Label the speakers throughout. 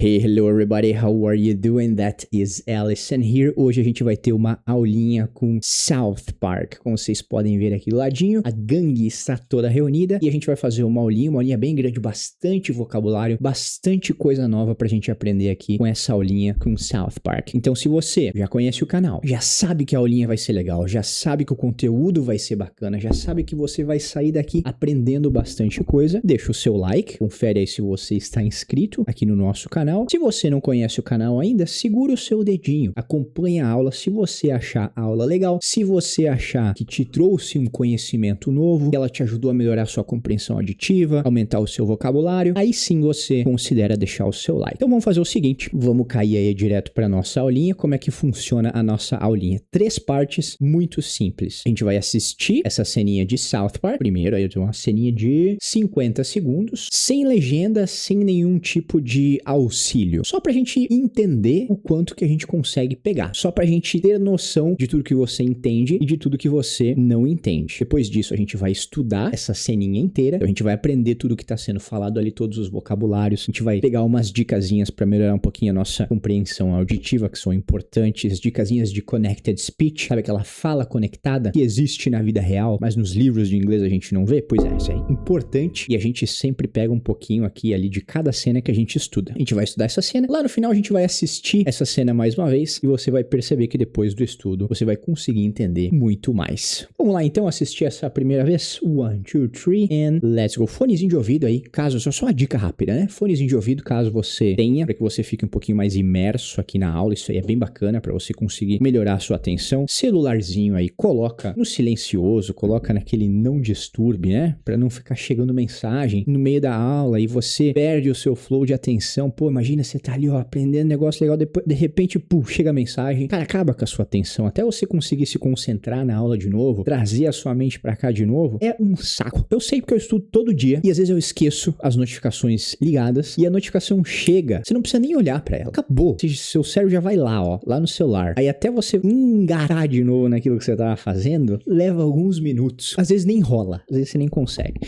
Speaker 1: Hey, hello everybody, how are you doing? That is Allison here. Hoje a gente vai ter uma aulinha com South Park. Como vocês podem ver aqui do ladinho, a gangue está toda reunida e a gente vai fazer uma aulinha bem grande, bastante vocabulário, bastante coisa nova pra gente aprender aqui com essa aulinha com South Park. Então se você já conhece o canal, já sabe que a aulinha vai ser legal, já sabe que o conteúdo vai ser bacana, já sabe que você vai sair daqui aprendendo bastante coisa, deixa o seu like, confere aí se você está inscrito aqui no nosso canal. Se você não conhece o canal ainda, segura o seu dedinho, acompanha a aula se você achar a aula legal, se você achar que te trouxe um conhecimento novo, que ela te ajudou a melhorar a sua compreensão auditiva, aumentar o seu vocabulário, aí sim você considera deixar o seu like. Então vamos fazer o seguinte, vamos cair aí direto para nossa aulinha. Como é que funciona a nossa aulinha? 3 partes muito simples. A gente vai assistir essa ceninha de South Park, primeiro aí uma ceninha de 50 segundos, sem legenda, sem nenhum tipo de auxílio, só pra gente entender o quanto que a gente consegue pegar, só pra gente ter noção de tudo que você entende e de tudo que você não entende. Depois disso a gente vai estudar essa ceninha inteira, a gente vai aprender tudo que tá sendo falado ali, todos os vocabulários, a gente vai pegar umas dicasinhas pra melhorar um pouquinho a nossa compreensão auditiva, que são importantes, dicasinhas de connected speech, sabe aquela fala conectada que existe na vida real, mas nos livros de inglês a gente não vê? Pois é, isso é importante e a gente sempre pega um pouquinho aqui ali de cada cena que a gente estuda. A gente vai estudar essa cena, lá no final a gente vai assistir essa cena mais uma vez e você vai perceber que depois do estudo você vai conseguir entender muito mais. Vamos lá então assistir essa primeira vez. 1, 2, 3 and let's go. Fonezinho de ouvido aí, caso, só uma dica rápida, né? Fonezinho de ouvido caso você tenha, para que você fique um pouquinho mais imerso aqui na aula, isso aí é bem bacana para você conseguir melhorar a sua atenção. Celularzinho aí, coloca no silencioso, coloca naquele não disturbe, né? Para não ficar chegando mensagem no meio da aula e você perde o seu flow de atenção. Pô, imagina você tá ali, ó, aprendendo negócio legal, depois, de repente, pum, chega a mensagem. Cara, acaba com a sua atenção. Até você conseguir se concentrar na aula de novo, trazer a sua mente pra cá de novo, é um saco. Eu sei porque eu estudo todo dia e às vezes eu esqueço as notificações ligadas e a notificação chega, você não precisa nem olhar pra ela. Acabou. Seu cérebro já vai lá, ó, lá no celular. Aí até você engatar de novo naquilo que você tava fazendo, leva alguns minutos. Às vezes nem rola, às vezes você nem consegue.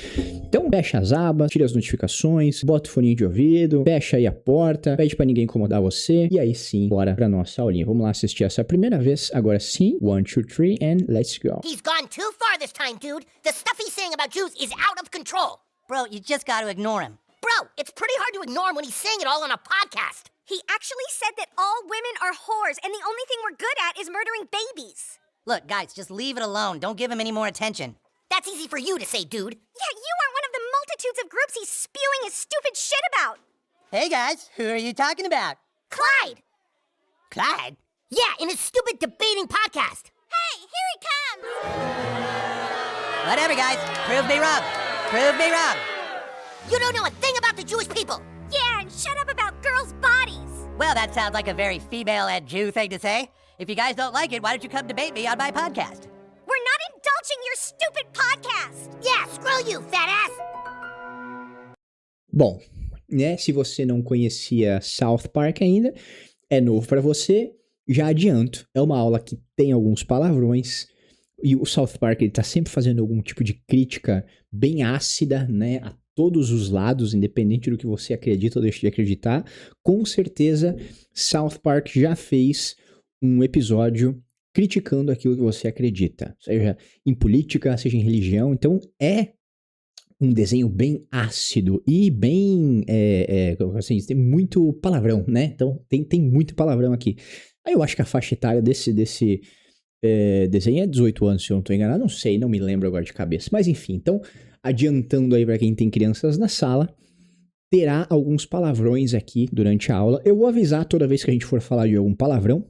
Speaker 1: Então, fecha as abas, tira as notificações, bota o foninho de ouvido, fecha aí a porta, pede pra ninguém incomodar você, e aí sim, bora pra nossa aulinha. Vamos lá assistir essa primeira vez, agora sim, 1, 2, 3 and let's go.
Speaker 2: He's gone too far this time, dude. The stuff he's saying about Jews is out of control.
Speaker 3: Bro, you just gotta ignore him.
Speaker 2: Bro, it's pretty hard to ignore him when he's saying it all on a podcast.
Speaker 4: He actually said that all women are whores and the only thing we're good at is murdering babies.
Speaker 3: Look, guys, just leave it alone. Don't give him any more attention.
Speaker 2: That's easy for you to say, dude.
Speaker 4: Yeah, you aren't one of the multitudes of groups he's spewing his stupid shit about.
Speaker 3: Hey, guys, who are you talking about?
Speaker 2: Clyde!
Speaker 3: Clyde?
Speaker 2: Yeah, in his stupid debating podcast.
Speaker 4: Hey, here he comes!
Speaker 3: Whatever, guys. Prove me wrong. Prove me wrong.
Speaker 2: You don't know a thing about the Jewish people.
Speaker 4: Yeah, and shut up about girls' bodies.
Speaker 3: Well, that sounds like a very female-led Jew thing to say. If you guys don't like it, why don't you come debate me on my podcast?
Speaker 4: We're not indulging your stupid podcast.
Speaker 2: Yeah, screw you, fat ass.
Speaker 1: Bom, né, se você não conhecia South Park ainda, é novo pra você, já adianto, é uma aula que tem alguns palavrões, e o South Park ele tá sempre fazendo algum tipo de crítica bem ácida, né, a todos os lados, independente do que você acredita ou deixa de acreditar. Com certeza, South Park já fez um episódio criticando aquilo que você acredita, seja em política, seja em religião. Então, é um desenho bem ácido e bem, assim, tem muito palavrão, né? Então, tem muito palavrão aqui. Aí eu acho que a faixa etária desse desenho é 18 anos, se eu não tô enganado. Não sei, não me lembro agora de cabeça. Mas enfim, então, adiantando aí para quem tem crianças na sala, terá alguns palavrões aqui durante a aula. Eu vou avisar toda vez que a gente for falar de algum palavrão,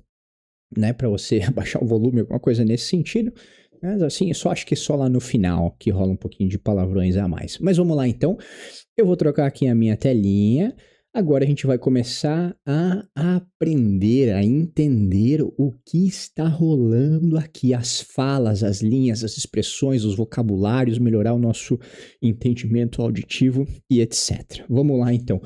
Speaker 1: né? Pra você abaixar o volume, alguma coisa nesse sentido. Mas assim, eu só acho que só lá no final que rola um pouquinho de palavrões a mais. Mas vamos lá então. Eu vou trocar aqui a minha telinha. Agora a gente vai começar a aprender, a entender o que está rolando aqui. As falas, as linhas, as expressões, os vocabulários, melhorar o nosso entendimento auditivo e etc. Vamos lá então.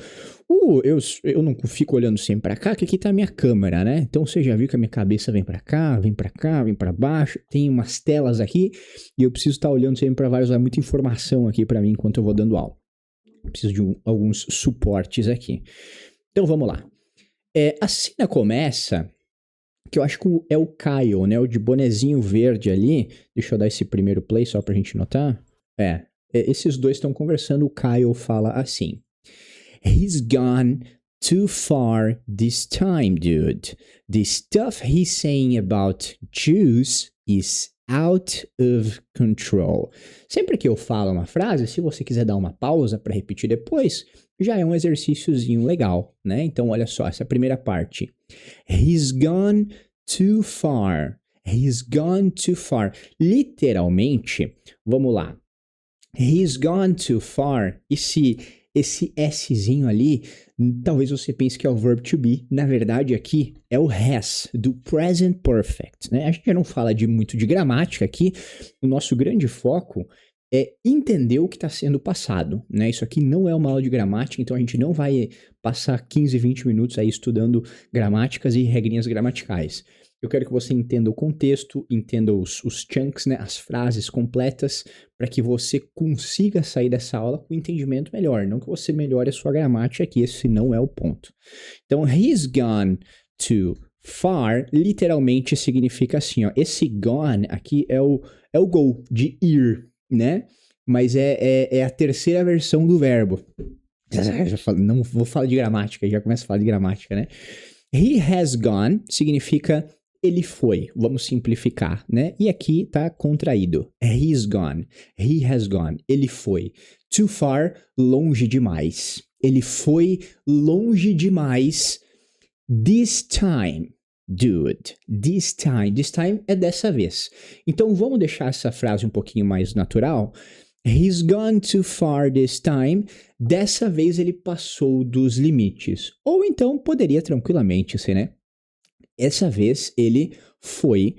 Speaker 1: Eu não fico olhando sempre pra cá, que aqui tá a minha câmera, né? Então você já viu que a minha cabeça vem pra cá, vem pra baixo. Tem umas telas aqui e eu preciso estar olhando sempre pra vários. Há muita informação aqui pra mim enquanto eu vou dando aula. Preciso de alguns suportes aqui. Então vamos lá. A cena começa, que eu acho que é o Kyle, né? O de bonezinho verde ali. Deixa eu dar esse primeiro play só pra gente notar. Esses dois estão conversando, o Kyle fala assim: He's gone too far this time, dude. The stuff he's saying about Jews is out of control. Sempre que eu falo uma frase, se você quiser dar uma pausa para repetir depois, já é um exercíciozinho legal, né? Então, olha só, essa primeira parte. He's gone too far. He's gone too far. Literalmente, vamos lá. He's gone too far. Esse Szinho ali, talvez você pense que é o verb to be. Na verdade, aqui é o has, do present perfect, né? A gente já não fala muito de gramática aqui. O nosso grande foco é entender o que está sendo passado, né? Isso aqui não é uma aula de gramática, então a gente não vai passar 15, 20 minutos aí estudando gramáticas e regrinhas gramaticais. Eu quero que você entenda o contexto, entenda os chunks, né, as frases completas, para que você consiga sair dessa aula com entendimento melhor. Não que você melhore a sua gramática aqui, esse não é o ponto. Então, he's gone too far, literalmente significa assim, ó. Esse gone aqui é o go, de ir, né? Mas é a terceira versão do verbo. Não vou falar de gramática, já começo a falar de gramática, né? He has gone significa ele foi, vamos simplificar, né? E aqui tá contraído. He's gone, he has gone, ele foi. Too far, longe demais. Ele foi longe demais. This time, dude. This time é dessa vez. Então vamos deixar essa frase um pouquinho mais natural. He's gone too far this time. Dessa vez ele passou dos limites. Ou então poderia tranquilamente ser, né? Essa vez ele foi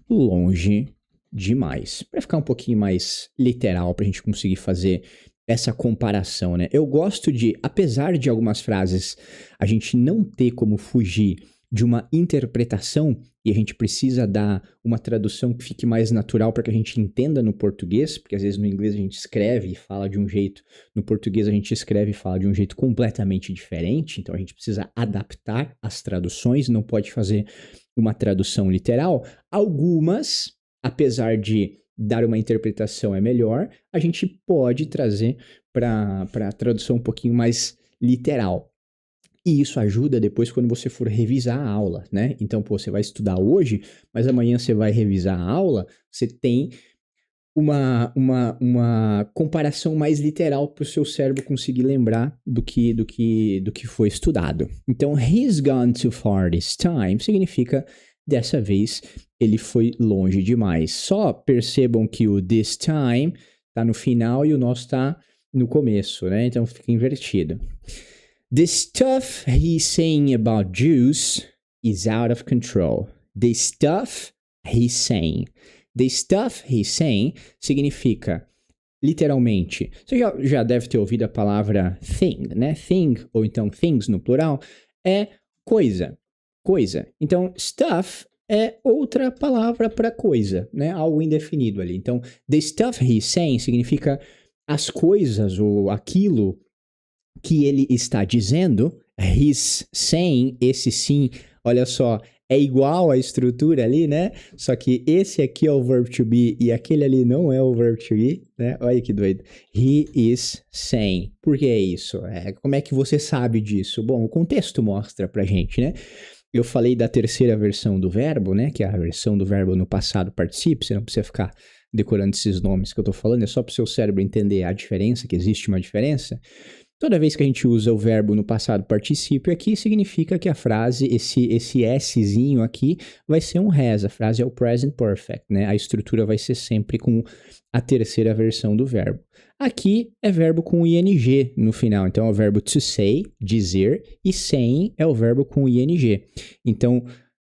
Speaker 1: longe demais. Para ficar um pouquinho mais literal, para a gente conseguir fazer essa comparação, né? Eu gosto de, apesar de algumas frases a gente não ter como fugir de uma interpretação e a gente precisa dar uma tradução que fique mais natural para que a gente entenda no português, porque às vezes no inglês a gente escreve e fala de um jeito, no português a gente escreve e fala de um jeito completamente diferente, então a gente precisa adaptar as traduções, não pode fazer uma tradução literal. Algumas, apesar de dar uma interpretação é melhor, a gente pode trazer para a tradução um pouquinho mais literal. E isso ajuda depois quando você for revisar a aula, né? Então, você vai estudar hoje, mas amanhã você vai revisar a aula, você tem uma comparação mais literal para o seu cérebro conseguir lembrar do que foi estudado. Então, he's gone too far this time significa, dessa vez, ele foi longe demais. Só percebam que o this time tá no final e o nosso tá no começo, né? Então, fica invertido. The stuff he's saying about Jews is out of control. The stuff he's saying. The stuff he's saying significa, literalmente, você já deve ter ouvido a palavra thing, né? Thing, ou então things no plural, é coisa. Coisa. Então, stuff é outra palavra para coisa, né? Algo indefinido ali. Então, the stuff he's saying significa as coisas ou aquilo que ele está dizendo. He's saying, esse sim, olha só, é igual a estrutura ali, né? Só que esse aqui é o verb to be e aquele ali não é o verb to be, né? Olha que doido. He is saying. Por que é isso? Como é que você sabe disso? Bom, o contexto mostra pra gente, né? Eu falei da terceira versão do verbo, né? Que é a versão do verbo no passado particípio. Você não precisa ficar decorando esses nomes que eu tô falando. É só pro seu cérebro entender a diferença, que existe uma diferença. Toda vez que a gente usa o verbo no passado particípio aqui, significa que a frase, esse Szinho aqui, vai ser um has. A frase é o present perfect, né? A estrutura vai ser sempre com a terceira versão do verbo. Aqui é verbo com ing no final. Então, é o verbo to say, dizer, e saying é o verbo com ing. Então,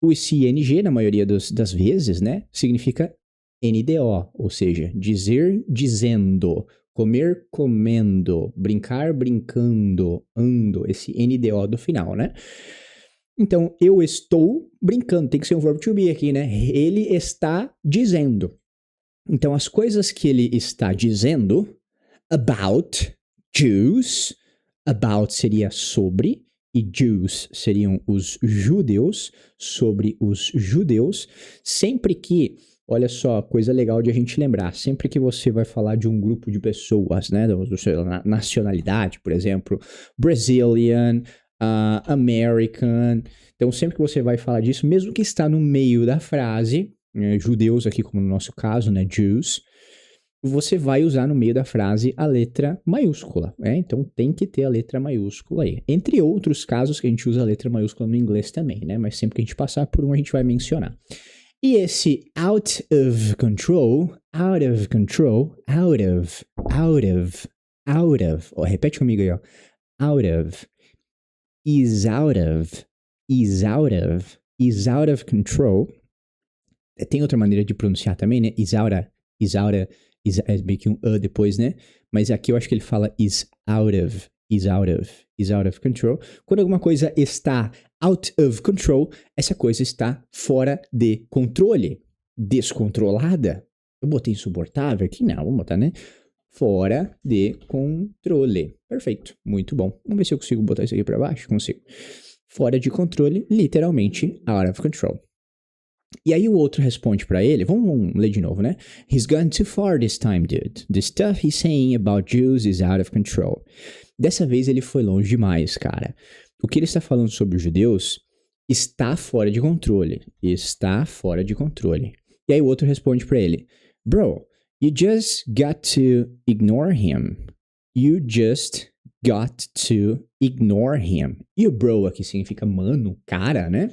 Speaker 1: esse ing, na maioria das vezes, né, significa NDO, ou seja, dizer, dizendo. Comer, comendo, brincar, brincando, ando, esse NDO do final, né? Então, eu estou brincando, tem que ser um verbo to be aqui, né? Ele está dizendo. Então, as coisas que ele está dizendo, about Jews, about seria sobre, e Jews seriam os judeus, sobre os judeus, sempre que, olha só, coisa legal de a gente lembrar, sempre que você vai falar de um grupo de pessoas, né, da sua nacionalidade, por exemplo, Brazilian, American, então sempre que você vai falar disso, mesmo que está no meio da frase, judeus aqui como no nosso caso, né, Jews, você vai usar no meio da frase a letra maiúscula, né? Então tem que ter a letra maiúscula aí. Entre outros casos que a gente usa a letra maiúscula no inglês também, né? Mas sempre que a gente passar por um, a gente vai mencionar. E esse out of control, ó, repete comigo aí, ó. Is out of control. Tem outra maneira de pronunciar também, né? Is é meio que um depois, né? Mas aqui eu acho que ele fala is out of control. Quando alguma coisa está out of control, essa coisa está fora de controle. Descontrolada. Eu botei insuportável aqui? Não, vamos botar, né? Fora de controle. Perfeito, muito bom. Vamos ver se eu consigo botar isso aqui pra baixo. Consigo. Fora de controle, literalmente out of control. E aí o outro responde pra ele, vamos ler de novo, né? He's gone too far this time, dude. The stuff he's saying about Jews is out of control. Dessa vez ele foi longe demais, cara. O que ele está falando sobre os judeus está fora de controle. Está fora de controle. E aí o outro responde pra ele, bro, you just got to ignore him. You just got to ignore him. E o bro aqui significa mano, cara, né?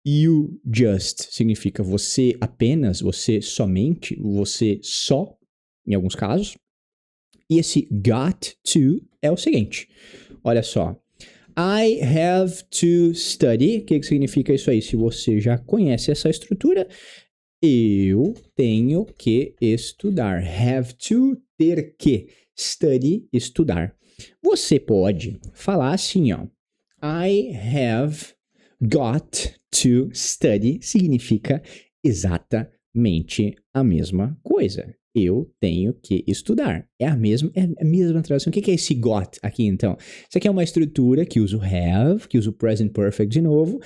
Speaker 1: You just significa você apenas, você somente, você só, em alguns casos. E esse got to é o seguinte, olha só. I have to study. O que significa isso aí? Se você já conhece essa estrutura, eu tenho que estudar. Have to, ter que. Study, estudar. Você pode falar assim, ó. I have got to study significa exatamente a mesma coisa. Eu tenho que estudar. É a mesma tradução. O que é esse got aqui, então? Isso aqui é uma estrutura que usa o have, que usa o present perfect de novo,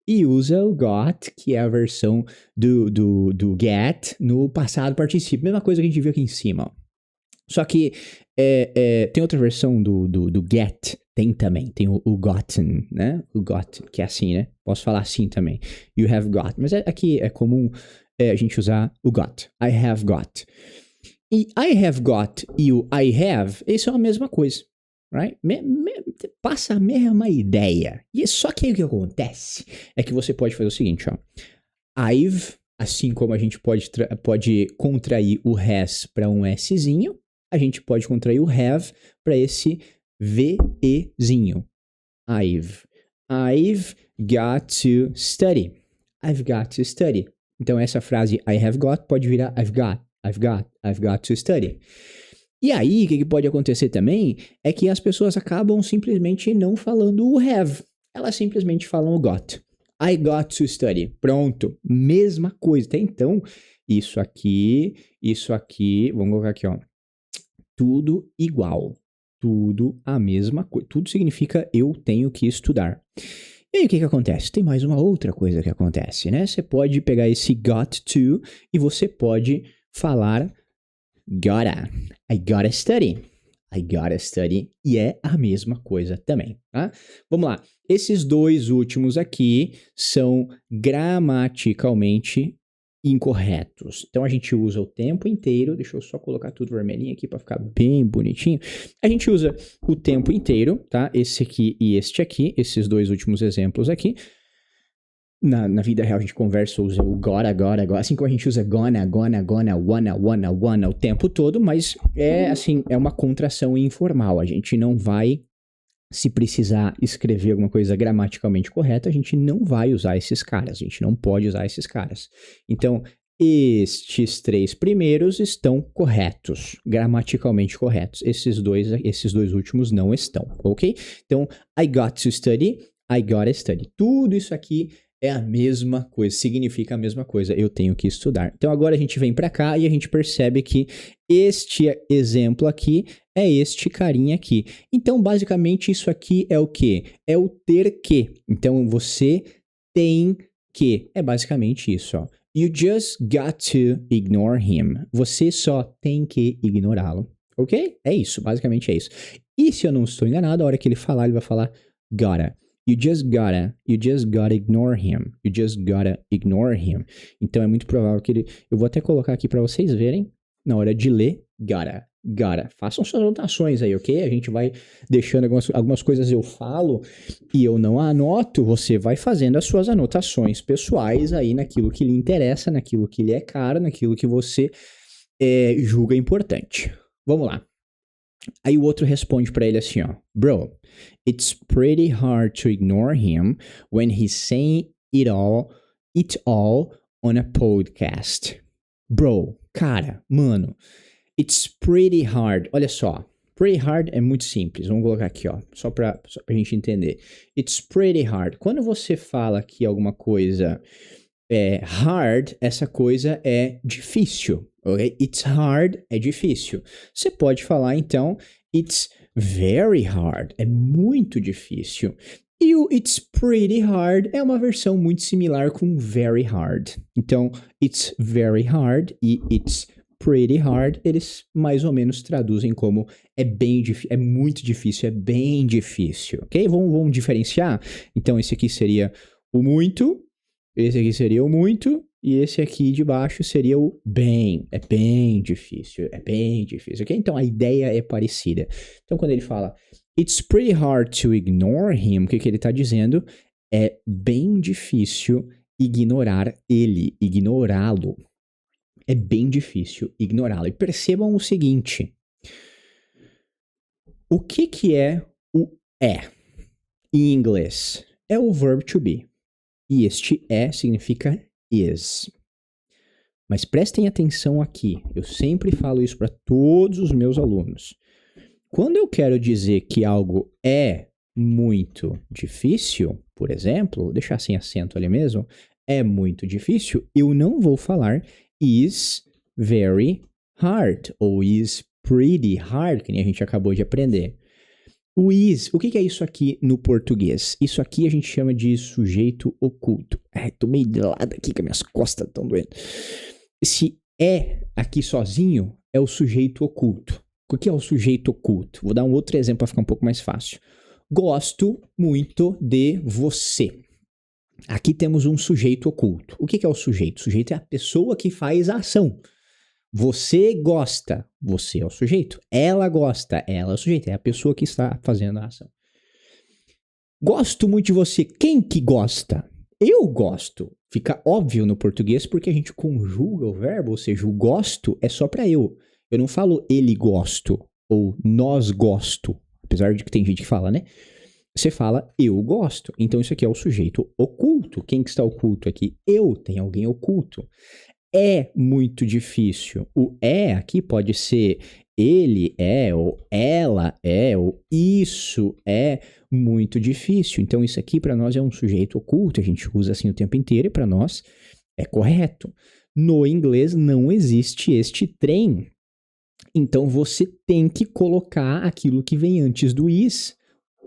Speaker 1: e usa o got, que é a versão do get no passado particípio. Mesma coisa que a gente viu aqui em cima, ó. Só que tem outra versão do get, tem também, tem o gotten, né? O got, que é assim, né? Posso falar assim também. You have got. Mas aqui é comum a gente usar o got. I have got. E I have got e o I have, isso é a mesma coisa, right? Passa a mesma ideia. E só que aí o que acontece é que você pode fazer o seguinte, ó. I've, assim como a gente pode contrair o has para um Szinho, a gente pode contrair o have para esse VEzinho. I've got to study. I've got to study. Então, essa frase I have got pode virar I've got to study. E aí, o que pode acontecer também é que as pessoas acabam simplesmente não falando o have. Elas simplesmente falam o got. I got to study. Pronto. Mesma coisa. Até então, isso aqui, vamos colocar aqui, ó. Tudo igual. Tudo a mesma coisa. Tudo significa eu tenho que estudar. E aí o que acontece? Tem mais uma outra coisa que acontece, né? Você pode pegar esse got to e você pode falar gotta. I gotta study. I gotta study. E é a mesma coisa também, tá? Vamos lá. Esses dois últimos aqui são gramaticalmente incorretos. Então, a gente usa o tempo inteiro. Deixa eu só colocar tudo vermelhinho aqui para ficar bem bonitinho. A gente usa o tempo inteiro, tá? Esse aqui e este aqui. Esses dois últimos exemplos aqui. Na vida real, a gente conversa, usa o gotta, assim como a gente usa gonna, wanna o tempo todo, mas é uma contração informal. A gente não vai, se precisar escrever alguma coisa gramaticalmente correta, a gente não vai usar esses caras, a gente não pode usar esses caras. Então, estes três primeiros estão corretos, gramaticalmente corretos. Esses dois últimos não estão, ok? Então, I got to study, I gotta study. Tudo isso aqui é a mesma coisa, significa a mesma coisa, eu tenho que estudar. Então agora a gente vem pra cá e a gente percebe que este exemplo aqui é este carinha aqui. Então basicamente isso aqui é o quê? É o ter que. Então você tem que. É basicamente isso, ó. You just got to ignore him. Você só tem que ignorá-lo. Ok? É isso, basicamente é isso. E se eu não estou enganado, a hora que ele falar, ele vai falar gotta. You just gotta ignore him. You just gotta ignore him. Então é muito provável que ele... Eu vou até colocar aqui para vocês verem, na hora de ler, gotta. Façam suas anotações aí, ok? A gente vai deixando algumas coisas eu falo e eu não anoto, você vai fazendo as suas anotações pessoais aí naquilo que lhe interessa, naquilo que lhe é caro, naquilo que você julga importante. Vamos lá. Aí o outro responde pra ele assim, ó. Bro, it's pretty hard to ignore him when he's saying it all on a podcast. Bro, cara, mano, it's pretty hard. Olha só, pretty hard é muito simples. Vamos colocar aqui, ó, só pra gente entender. It's pretty hard. Quando você fala que alguma coisa é hard, essa coisa é difícil, ok? It's hard é difícil. Você pode falar, então, it's very hard, é muito difícil. E o it's pretty hard é uma versão muito similar com very hard. Então, it's very hard e it's pretty hard, eles mais ou menos traduzem como é bem difícil, é muito difícil, é bem difícil, ok? Vamos diferenciar? Então, esse aqui seria o muito, esse aqui seria o muito, e esse aqui de baixo seria o bem. É bem difícil, ok? Então, a ideia é parecida. Então, quando ele fala it's pretty hard to ignore him, o que ele está dizendo? É bem difícil ignorar ele, ignorá-lo. É bem difícil ignorá-lo. E percebam o seguinte. O que é o é em inglês? É o verb to be. E este é significa is. Mas prestem atenção aqui. Eu sempre falo isso para todos os meus alunos. Quando eu quero dizer que algo é muito difícil, por exemplo, vou deixar sem acento ali mesmo, é muito difícil, eu não vou falar is very hard ou is pretty hard, que nem a gente acabou de aprender. O is, o que é isso aqui no português? Isso aqui a gente chama de sujeito oculto. Ai, tô meio de lado aqui que minhas costas estão doendo. Esse é aqui sozinho é o sujeito oculto. O que é o sujeito oculto? Vou dar um outro exemplo para ficar um pouco mais fácil. Gosto muito de você. Aqui temos um sujeito oculto. O que é o sujeito? O sujeito é a pessoa que faz a ação. Você gosta, você é o sujeito. Ela gosta, ela é o sujeito. É a pessoa que está fazendo a ação. Gosto muito de você. Quem que gosta? Eu gosto. Fica óbvio no português porque a gente conjuga o verbo, ou seja, o gosto é só para eu. Eu não falo ele gosto ou nós gosto, apesar de que tem gente que fala, né? Você fala eu gosto. Então isso aqui é o sujeito oculto. Quem que está oculto aqui? Eu. Tem alguém oculto. É muito difícil. O é aqui pode ser ele é, ou ela é, ou isso é muito difícil. Então isso aqui para nós é um sujeito oculto. A gente usa assim o tempo inteiro e para nós é correto. No inglês não existe este trem. Então você tem que colocar aquilo que vem antes do is.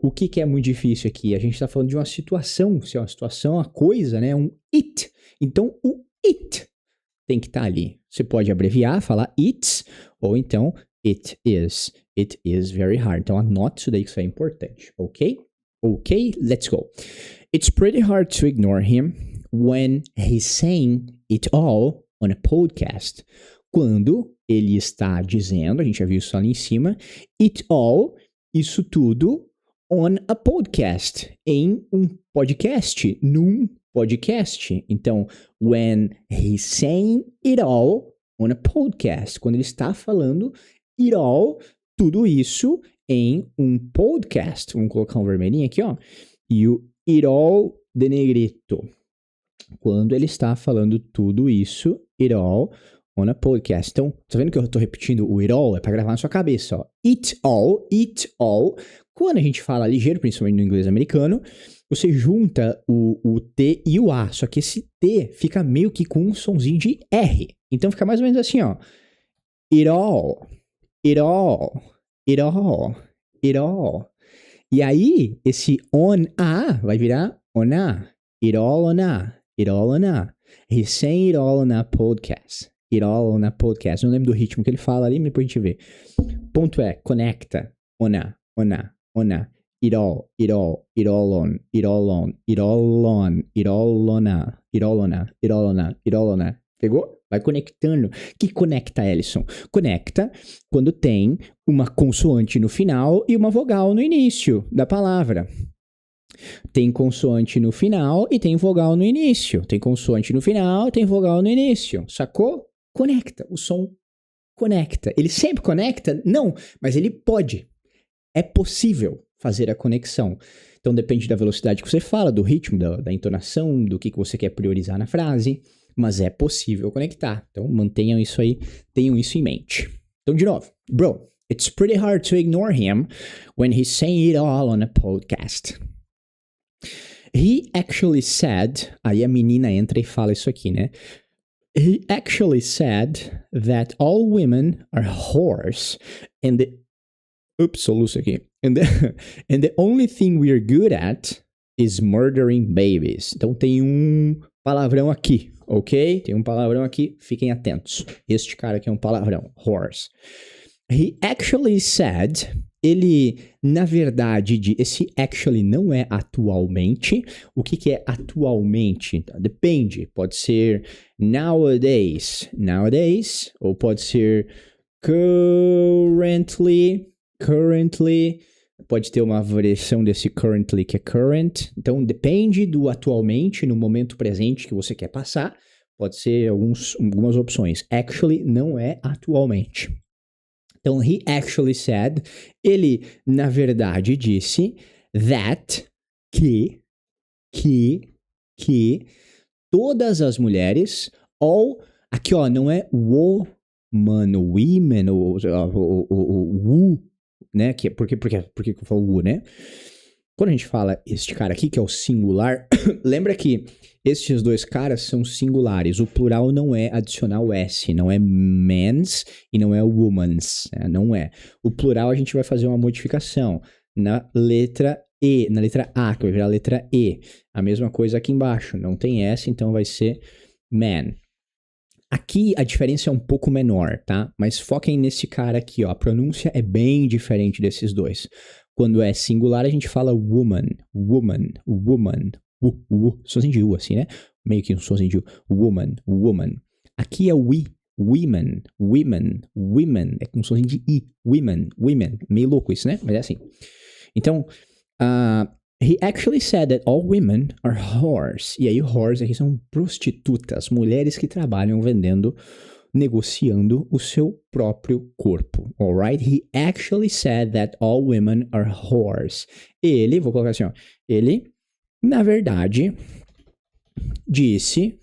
Speaker 1: O que é muito difícil aqui? A gente está falando de uma situação. Se é uma situação, uma coisa, né? Um it. Então o it tem que estar ali. Você pode abreviar, falar it's, ou então it is. It is very hard. Então anote isso daí que isso é importante, ok? Ok, let's go. It's pretty hard to ignore him when he's saying it all on a podcast. Quando ele está dizendo, a gente já viu isso ali em cima, it all, isso tudo, on a podcast, em um podcast, num podcast. Então, when he's saying it all on a podcast, quando ele está falando it all, tudo isso em um podcast. Vamos colocar um vermelhinho aqui, ó. E o it all de negrito. Quando ele está falando tudo isso, it all on a podcast. Então, tá vendo que eu tô repetindo o it all? É pra gravar na sua cabeça, ó. It all, Quando a gente fala ligeiro, principalmente no inglês americano, você junta o T e o A, só que esse T fica meio que com um sonzinho de R. Então fica mais ou menos assim, ó. It all, it all, it all, it all. E aí, esse on a vai virar on a. It all on a, it all on a. He's saying it all on a podcast. It all on a podcast. Não lembro do ritmo que ele fala ali, mas depois a gente vê. Ponto é, conecta. On a, on a, on a. It all, it all, it all on, it all on, it all on, it all on a, it all on a, it all on a, it all on a. Pegou? Vai conectando. O que conecta, Ellison? Conecta quando tem uma consoante no final e uma vogal no início da palavra. Tem consoante no final e tem vogal no início. Tem consoante no final e tem vogal no início. Sacou? Conecta. O som conecta. Ele sempre conecta? Não, mas ele pode. É possível fazer a conexão. Então depende da velocidade que você fala, do ritmo, da entonação, do que você quer priorizar na frase, mas é possível conectar. Então mantenham isso aí, tenham isso em mente. Então de novo, bro, it's pretty hard to ignore him when he's saying it all on a podcast. He actually said, aí a menina entra e fala isso aqui, né? He actually said that all women are whores and the... Oops, soluço aqui. And the only thing we're good at is murdering babies. Então tem um palavrão aqui, ok? Tem um palavrão aqui, fiquem atentos. Este cara aqui é um palavrão, whores. He actually said, ele, na verdade, esse actually não é atualmente. O que é atualmente? Depende, pode ser nowadays, ou pode ser currently, pode ter uma variação desse currently que é current. Então, depende do atualmente, no momento presente que você quer passar. Pode ser algumas opções. Actually não é atualmente. Então, he actually said, ele, na verdade, disse that, que todas as mulheres, all, aqui ó, não é woman, women, ou who, né, por que eu falo who, né? Quando a gente fala este cara aqui, que é o singular, lembra que estes dois caras são singulares. O plural não é adicionar o S, não é men's e não é womans, né? Não é. O plural a gente vai fazer uma modificação na letra E, na letra A, que vai virar a letra E. A mesma coisa aqui embaixo, não tem S, então vai ser man. Aqui a diferença é um pouco menor, tá? Mas foquem nesse cara aqui, ó. A pronúncia é bem diferente desses dois. Quando é singular, a gente fala woman. Sonzinho de U, assim, né? Meio que um sonzinho de U. Woman. Aqui é women. É com um sonzinho de I. Women. Meio louco isso, né? Mas é assim. Então, he actually said that all women are whores. E aí, whores aqui são prostitutas, mulheres que trabalham negociando o seu próprio corpo. Alright? He actually said that all women are whores. Ele, vou colocar assim, ó. Ele, na verdade, disse...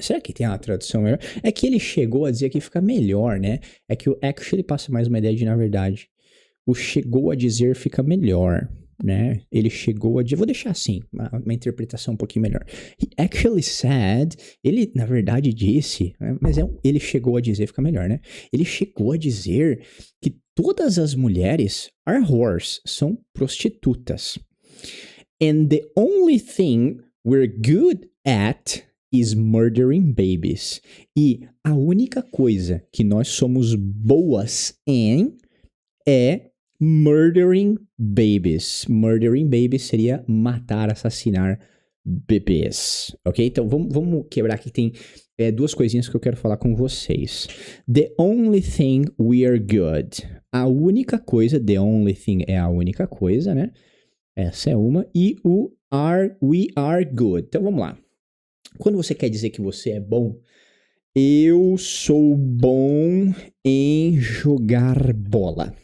Speaker 1: Será que tem uma tradução melhor? É que ele chegou a dizer que fica melhor, né? É que o actually passa mais uma ideia de na verdade. O chegou a dizer fica melhor, né? Ele chegou a dizer... Vou deixar assim, uma interpretação um pouquinho melhor. He actually said... Ele, na verdade, disse... Mas ele chegou a dizer, fica melhor, né? Ele chegou a dizer que todas as mulheres are whores, são prostitutas. And the only thing we're good at is murdering babies. E a única coisa que nós somos boas em é murdering babies. Murdering babies seria matar, assassinar bebês. Ok? Então vamos quebrar aqui. Tem duas coisinhas que eu quero falar com vocês. The only thing we are good. A única coisa, the only thing é a única coisa, né? Essa é uma. E o we are good. Então vamos lá. Quando você quer dizer que você é bom, eu sou bom em jogar bola.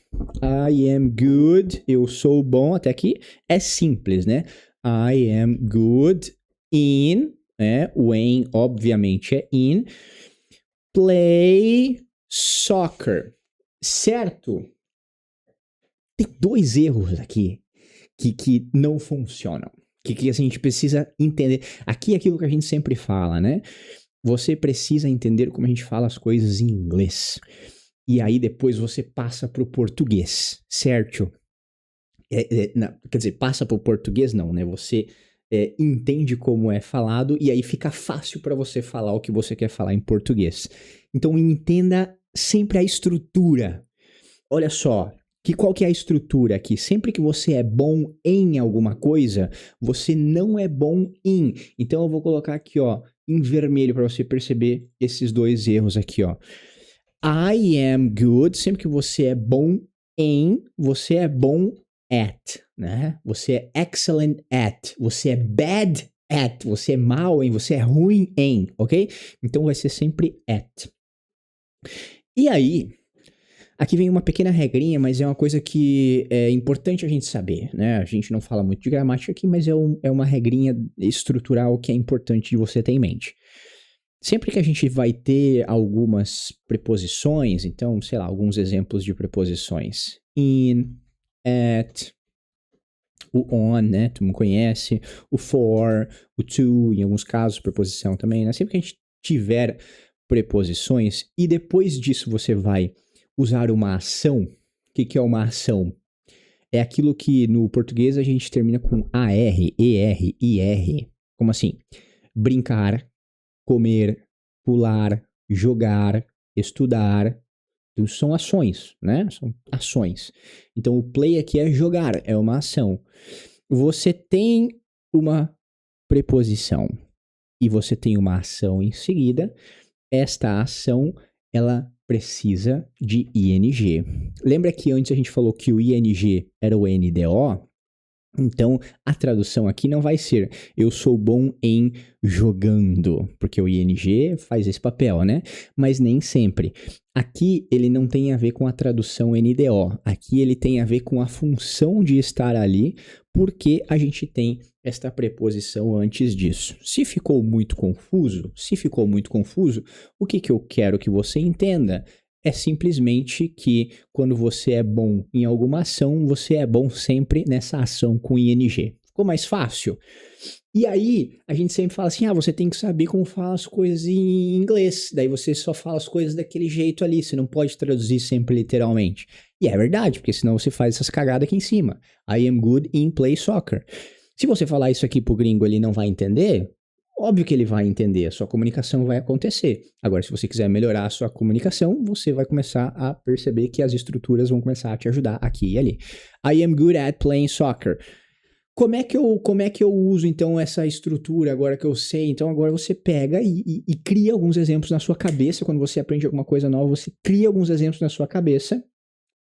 Speaker 1: I am good, eu sou bom, até aqui é simples, né? I am good in, né? O in, obviamente, é in. Play soccer, certo? tem 2 erros aqui que não funcionam. Que a gente precisa entender. Aqui é aquilo que a gente sempre fala, né? Você precisa entender como a gente fala as coisas em inglês. E aí depois você passa pro português, certo? Quer dizer, passa pro português não, né? Você entende como é falado e aí fica fácil para você falar o que você quer falar em português. Então entenda sempre a estrutura. Olha só, qual que é a estrutura aqui? Sempre que você é bom em alguma coisa, você não é bom em. Então eu vou colocar aqui, ó, em vermelho para você perceber esses 2 erros aqui, ó. I am good, sempre que você é bom em, você é bom at, né? Você é excellent at, você é bad at, você é mal em, você é ruim em, ok? Então vai ser sempre at. E aí, aqui vem uma pequena regrinha, mas é uma coisa que é importante a gente saber, né? A gente não fala muito de gramática aqui, mas é uma regrinha estrutural que é importante de você ter em mente. Sempre que a gente vai ter algumas preposições, então, sei lá, alguns exemplos de preposições. In, at, o on, né? Tu me conhece. O for, o to, em alguns casos, preposição também, né? Sempre que a gente tiver preposições e depois disso você vai usar uma ação. O que é uma ação? É aquilo que no português a gente termina com AR, ER, IR. Como assim? Brincar, comer, pular, jogar, estudar. Então, são ações, né? São ações. Então, o play aqui é jogar, é uma ação. Você tem uma preposição e você tem uma ação em seguida. Esta ação, ela precisa de ING. Lembra que antes a gente falou que o ING era o NDO? Então, a tradução aqui não vai ser eu sou bom em jogando, porque o ING faz esse papel, né? Mas nem sempre. Aqui ele não tem a ver com a tradução NDO. Aqui ele tem a ver com a função de estar ali, porque a gente tem esta preposição antes disso. Se ficou muito confuso, o que eu quero que você entenda é simplesmente que quando você é bom em alguma ação, você é bom sempre nessa ação com ING. Ficou mais fácil? E aí, a gente sempre fala assim, você tem que saber como fala as coisas em inglês. Daí você só fala as coisas daquele jeito ali, você não pode traduzir sempre literalmente. E é verdade, porque senão você faz essas cagadas aqui em cima. I am good in play soccer. Se você falar isso aqui pro gringo, ele não vai entender. Óbvio que ele vai entender, a sua comunicação vai acontecer. Agora, se você quiser melhorar a sua comunicação, você vai começar a perceber que as estruturas vão começar a te ajudar aqui e ali. I am good at playing soccer. Como é que eu uso, então, essa estrutura agora que eu sei? Então, agora você pega e cria alguns exemplos na sua cabeça. Quando você aprende alguma coisa nova, você cria alguns exemplos na sua cabeça,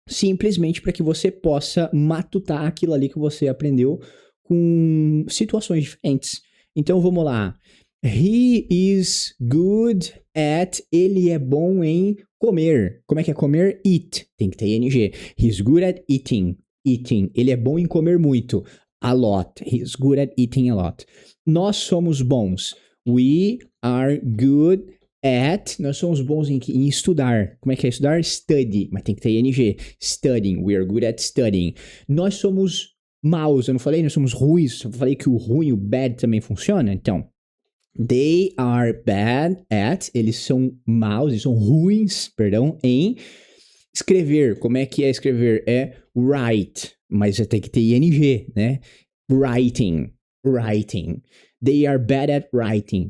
Speaker 1: simplesmente para que você possa matutar aquilo ali que você aprendeu com situações diferentes. Então, vamos lá. He is good at... Ele é bom em comer. Como é que é comer? Eat. Tem que ter ING. He's good at eating. Eating. Ele é bom em comer muito. A lot. He's good at eating a lot. Nós somos bons. We are good at... Nós somos bons em estudar. Como é que é estudar? Study. Mas tem que ter ING. Studying. We are good at studying. Nós somos maus, eu não falei? Nós somos ruins. Eu falei que o ruim, o bad também funciona. Então, they are bad at, eles são maus, eles são ruins, perdão, em escrever. Como é que é escrever? É write, mas tem que ter ING, né? Writing. They are bad at writing.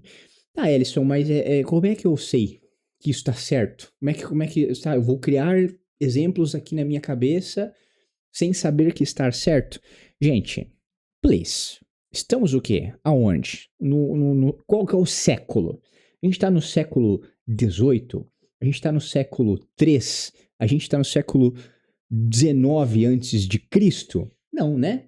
Speaker 1: Eles são mais... como é que eu sei que isso tá certo? Como é que eu vou criar exemplos aqui na minha cabeça sem saber que está certo? Gente, please, estamos o quê? Aonde? Qual que é o século? A gente está no século XVIII? A gente está no século III? A gente está no século XIX antes de Cristo? Não, né?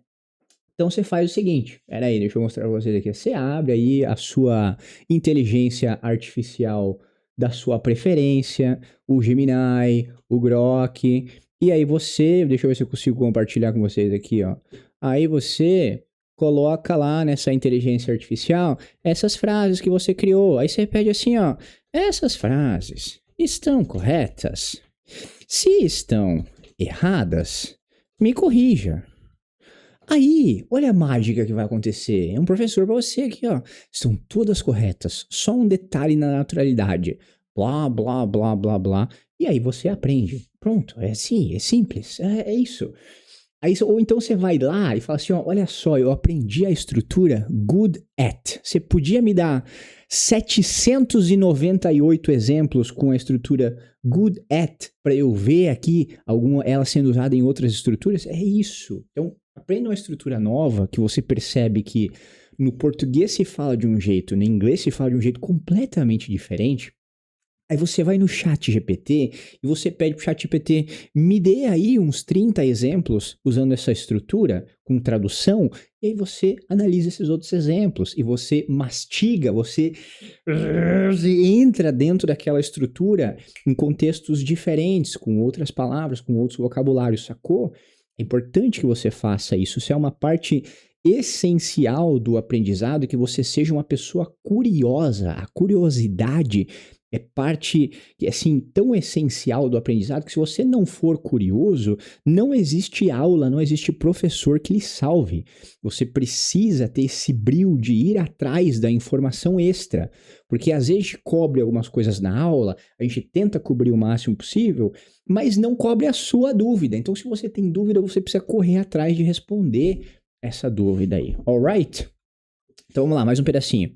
Speaker 1: Então você faz o seguinte, peraí, deixa eu mostrar para vocês aqui. Você abre aí a sua inteligência artificial da sua preferência, o Gemini, o Grok... E aí deixa eu ver se eu consigo compartilhar com vocês aqui, ó. Aí você coloca lá nessa inteligência artificial essas frases que você criou. Aí você pede assim, ó. Essas frases estão corretas? Se estão erradas, me corrija. Aí, olha a mágica que vai acontecer. É um professor pra você aqui, ó. Estão todas corretas. Só um detalhe na naturalidade. Blá, blá, blá, blá, blá. E aí você aprende. Pronto, é assim, é simples. É isso. Aí, ou então você vai lá e fala assim, ó, olha só, eu aprendi a estrutura good at. Você podia me dar 798 exemplos com a estrutura good at para eu ver aqui ela sendo usada em outras estruturas? É isso. Então, aprenda uma estrutura nova que você percebe que no português se fala de um jeito, no inglês se fala de um jeito completamente diferente. Aí você vai no ChatGPT e você pede pro ChatGPT, me dê aí uns 30 exemplos usando essa estrutura com tradução, e aí você analisa esses outros exemplos e você mastiga, você entra dentro daquela estrutura em contextos diferentes, com outras palavras, com outros vocabulários, sacou? É importante que você faça isso, isso é uma parte essencial do aprendizado, que você seja uma pessoa curiosa. A curiosidade é parte, assim, tão essencial do aprendizado que se você não for curioso, não existe aula, não existe professor que lhe salve. Você precisa ter esse brio de ir atrás da informação extra, porque às vezes a gente cobre algumas coisas na aula, a gente tenta cobrir o máximo possível, mas não cobre a sua dúvida. Então, se você tem dúvida, você precisa correr atrás de responder essa dúvida aí, alright? Então, vamos lá, mais um pedacinho.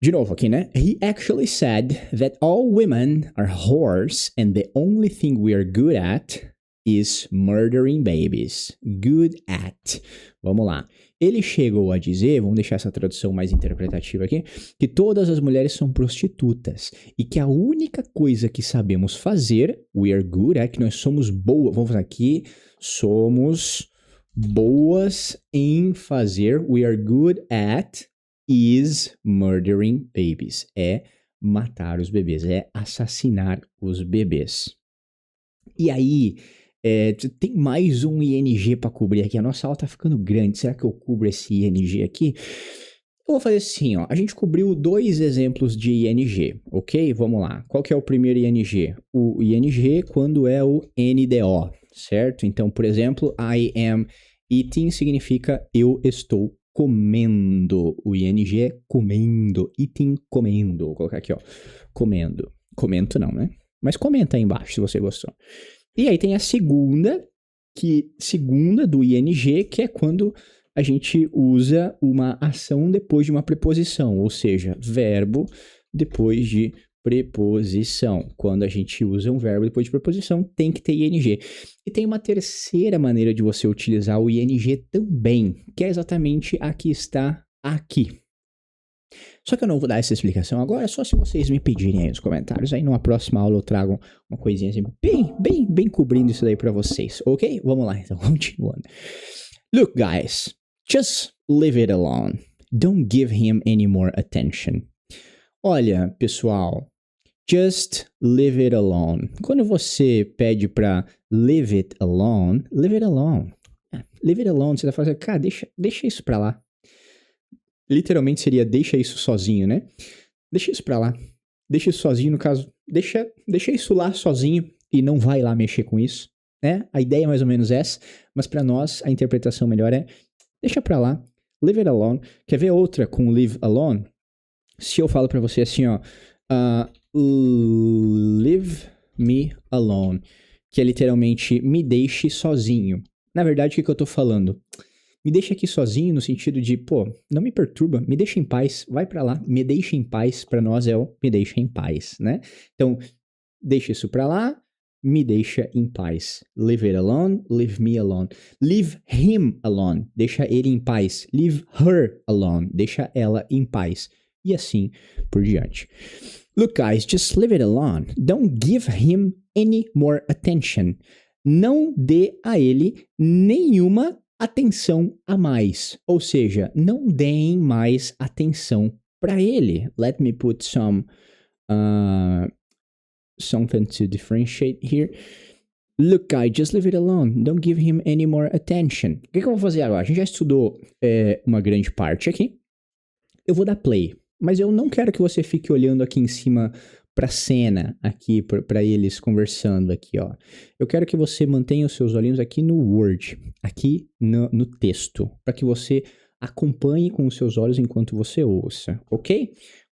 Speaker 1: De novo aqui, né? He actually said that all women are whores and the only thing we are good at is murdering babies. Good at. Vamos lá. Ele chegou a dizer, vamos deixar essa tradução mais interpretativa aqui, que todas as mulheres são prostitutas e que a única coisa que sabemos fazer, we are good at, que nós somos boas, vamos aqui, somos boas em fazer, we are good at, is murdering babies. É matar os bebês, é assassinar os bebês. E aí, tem mais um ING para cobrir aqui. A nossa aula tá ficando grande. Será que eu cubro esse ING aqui? Eu vou fazer assim, ó. A gente cobriu 2 exemplos de ING, ok? Vamos lá. Qual que é o primeiro ING? O ING quando é o NDO, certo? Então, por exemplo, I am eating significa eu estou comendo. O ING é comendo. Eating, comendo. Vou colocar aqui, ó. Comendo. Comento não, né? Mas comenta aí embaixo se você gostou. E aí tem a segunda do ING, que é quando a gente usa uma ação depois de uma preposição. Ou seja, verbo depois de preposição. Quando a gente usa um verbo depois de preposição, tem que ter ING. E tem uma terceira maneira de você utilizar o ING também, que é exatamente a que está aqui. Só que eu não vou dar essa explicação agora, só se vocês me pedirem aí nos comentários. Aí numa próxima aula eu trago uma coisinha assim, bem cobrindo isso daí pra vocês, ok? Vamos lá, então, continuando. Look, guys, just leave it alone. Don't give him any more attention. Olha, pessoal, just leave it alone. Quando você pede pra leave it alone, leave it alone. Leave it alone, você tá falando, cara, deixa isso pra lá. Literalmente seria deixa isso sozinho, né? Deixa isso pra lá. Deixa isso sozinho, no caso, deixa isso lá sozinho e não vai lá mexer com isso, né? A ideia é mais ou menos essa, mas pra nós a interpretação melhor é deixa pra lá, leave it alone. Quer ver outra com leave alone? Se eu falo pra você assim, ó, leave me alone, que é literalmente me deixe sozinho. Na verdade, o que eu tô falando? Me deixa aqui sozinho no sentido de, pô, não me perturba, me deixa em paz, vai pra lá, me deixa em paz, pra nós é o me deixa em paz, né? Então, deixa isso pra lá, me deixa em paz. Leave it alone, leave me alone. Leave him alone, deixa ele em paz. Leave her alone, deixa ela em paz. E assim por diante. Look, guys, just leave it alone. Don't give him any more attention. Não dê a ele nenhuma atenção a mais. Ou seja, não deem mais atenção para ele. Let me put something to differentiate here. Look, guys, just leave it alone. Don't give him any more attention. O que eu vou fazer agora? A gente já estudou uma grande parte aqui. Eu vou dar play. Mas eu não quero que você fique olhando aqui em cima pra cena aqui, pra eles conversando aqui, ó. Eu quero que você mantenha os seus olhinhos aqui no Word, aqui no texto, para que você acompanhe com os seus olhos enquanto você ouça, ok?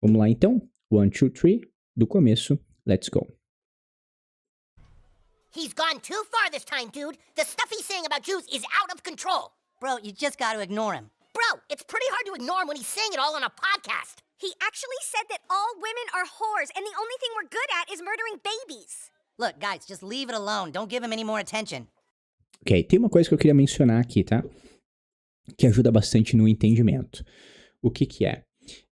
Speaker 1: Vamos lá então? 1, 2, 3, do começo, let's go.
Speaker 2: He's gone too far this time, dude. The stuff he's saying about Jews is out of control.
Speaker 3: Bro, you just gotta ignore him.
Speaker 2: Bro, it's pretty hard to ignore him when he's saying it all on a podcast.
Speaker 4: He actually said that all women are whores and the only thing we're good at is murdering babies.
Speaker 3: Look, guys, just leave it alone. Don't give him any more attention.
Speaker 1: Ok, tem uma coisa que eu queria mencionar aqui, tá? Que ajuda bastante no entendimento. O que que é?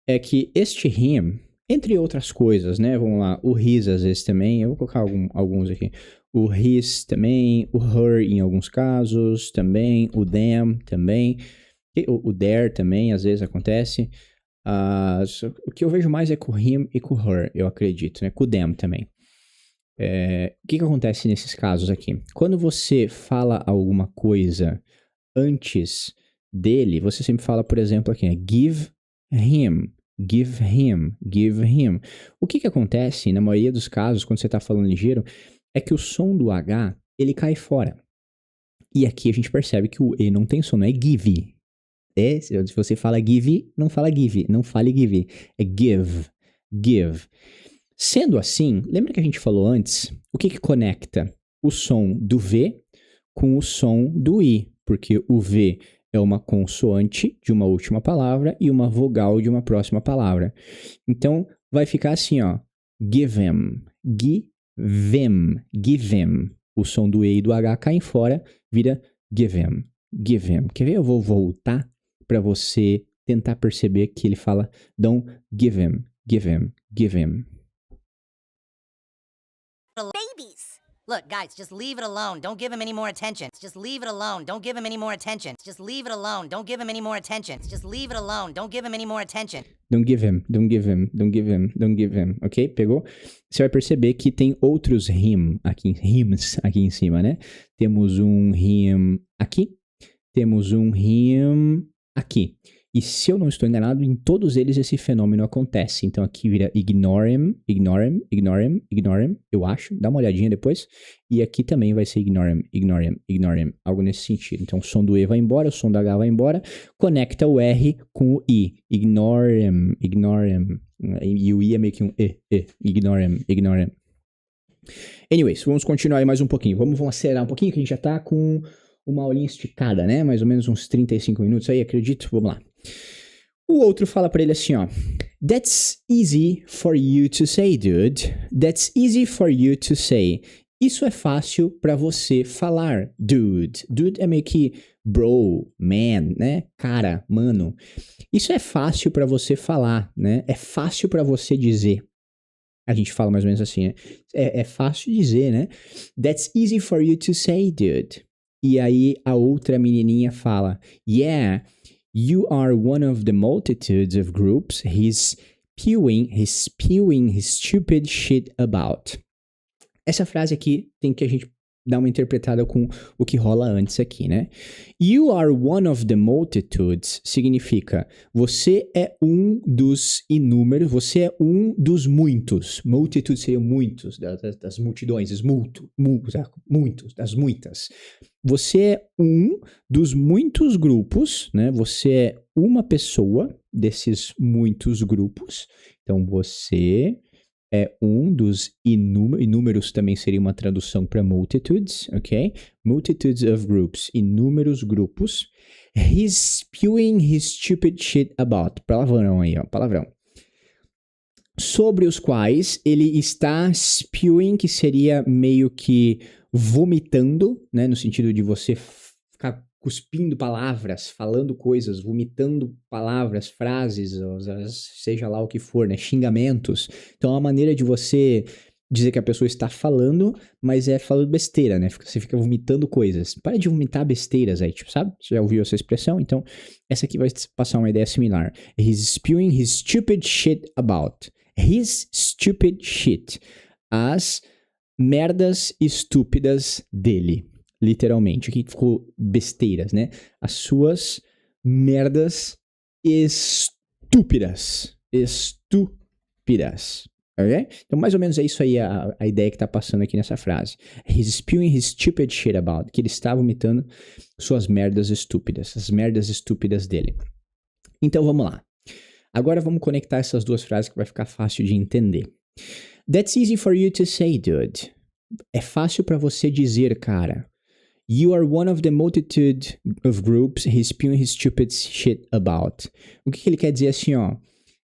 Speaker 1: É que este him, entre outras coisas, né? Vamos lá, o his às vezes também, eu vou colocar alguns aqui. O his também, o her em alguns casos também, o them também, o there também às vezes acontece. O que eu vejo mais é com o him e com o her, eu acredito, né? Com o them também. O que acontece nesses casos aqui? Quando você fala alguma coisa antes dele, você sempre fala, por exemplo, aqui, né? Give him, give him, give him. O que acontece na maioria dos casos, quando você está falando ligeiro, é que o som do H, ele cai fora. E aqui a gente percebe que o E não tem som, não é give. Se você fala give, não fala give, não fale give. É give, give. Sendo assim, lembra que a gente falou antes? O que conecta o som do V com o som do I? Porque o V é uma consoante de uma última palavra e uma vogal de uma próxima palavra. Então, vai ficar assim, ó. Give him, give him. O som do E e do H caem fora, vira give him, give him. Quer ver? Eu vou voltar para você tentar perceber que ele fala don't give him, give him, give him.
Speaker 4: Babies.
Speaker 3: Look, guys, just leave it alone. Don't give him any more attention. Just leave it alone. Don't give him any more attention. Just leave it alone. Don't give him any more attention. Just leave it alone. Don't give him any more attention.
Speaker 1: Don't give him, don't give him, don't give him, don't give him. Ok? Pegou? Você vai perceber que tem outros rims aqui em cima, né? Temos um rim aqui. Temos um rim aqui. E se eu não estou enganado, em todos eles esse fenômeno acontece. Então aqui vira ignore him, ignore him, ignore him, ignore him, eu acho. Dá uma olhadinha depois. E aqui também vai ser ignore him, ignore him, ignore him. Algo nesse sentido. Então o som do E vai embora, o som do H vai embora. Conecta o R com o I. Ignore him, ignore him. E o I é meio que um ignore him, ignore him. Anyways, vamos continuar aí mais um pouquinho. Vamos acelerar um pouquinho, que a gente já tá com uma aulinha esticada, né? Mais ou menos uns 35 minutos aí, acredito. Vamos lá. O outro fala pra ele assim, ó. That's easy for you to say, dude. That's easy for you to say. Isso é fácil pra você falar, dude. Dude é meio que bro, man, né? Cara, mano. Isso é fácil pra você falar, né? É fácil pra você dizer. A gente fala mais ou menos assim, né? É fácil dizer, né? That's easy for you to say, dude. E aí a outra menininha fala, yeah, you are one of the multitudes of groups he's spewing his stupid shit about. Essa frase aqui tem que a gente dar uma interpretada com o que rola antes aqui, né? You are one of the multitudes significa você é um dos inúmeros, você é um dos muitos. Multitude seria muitos, das multidões, muitos, das muitas. Você é um dos muitos grupos, né? Você é uma pessoa desses muitos grupos. Então, você é um dos inúmeros também seria uma tradução para multitudes, ok? Multitudes of groups, inúmeros grupos. He's spewing his stupid shit about. Palavrão aí, ó, palavrão. Sobre os quais ele está spewing, que seria meio que vomitando, né? No sentido de você ficar cuspindo palavras, falando coisas, vomitando palavras, frases, seja lá o que for, né? Xingamentos. Então é uma maneira de você dizer que a pessoa está falando, mas é falando besteira, né? Você fica vomitando coisas. Para de vomitar besteiras aí, tipo, sabe? Você já ouviu essa expressão? Então, essa aqui vai passar uma ideia similar. He's spewing his stupid shit about. His stupid shit. As merdas estúpidas dele. Literalmente. Aqui ficou besteiras, né? As suas merdas estúpidas. Estúpidas. Ok? Então, mais ou menos é isso aí a ideia que tá passando aqui nessa frase. He's spewing his stupid shit about. Que ele está vomitando suas merdas estúpidas. As merdas estúpidas dele. Então, vamos lá. Agora vamos conectar essas duas frases que vai ficar fácil de entender. That's easy for you to say, dude. É fácil pra você dizer, cara. You are one of the multitude of groups he's spewing his stupid shit about. O que ele quer dizer assim, ó?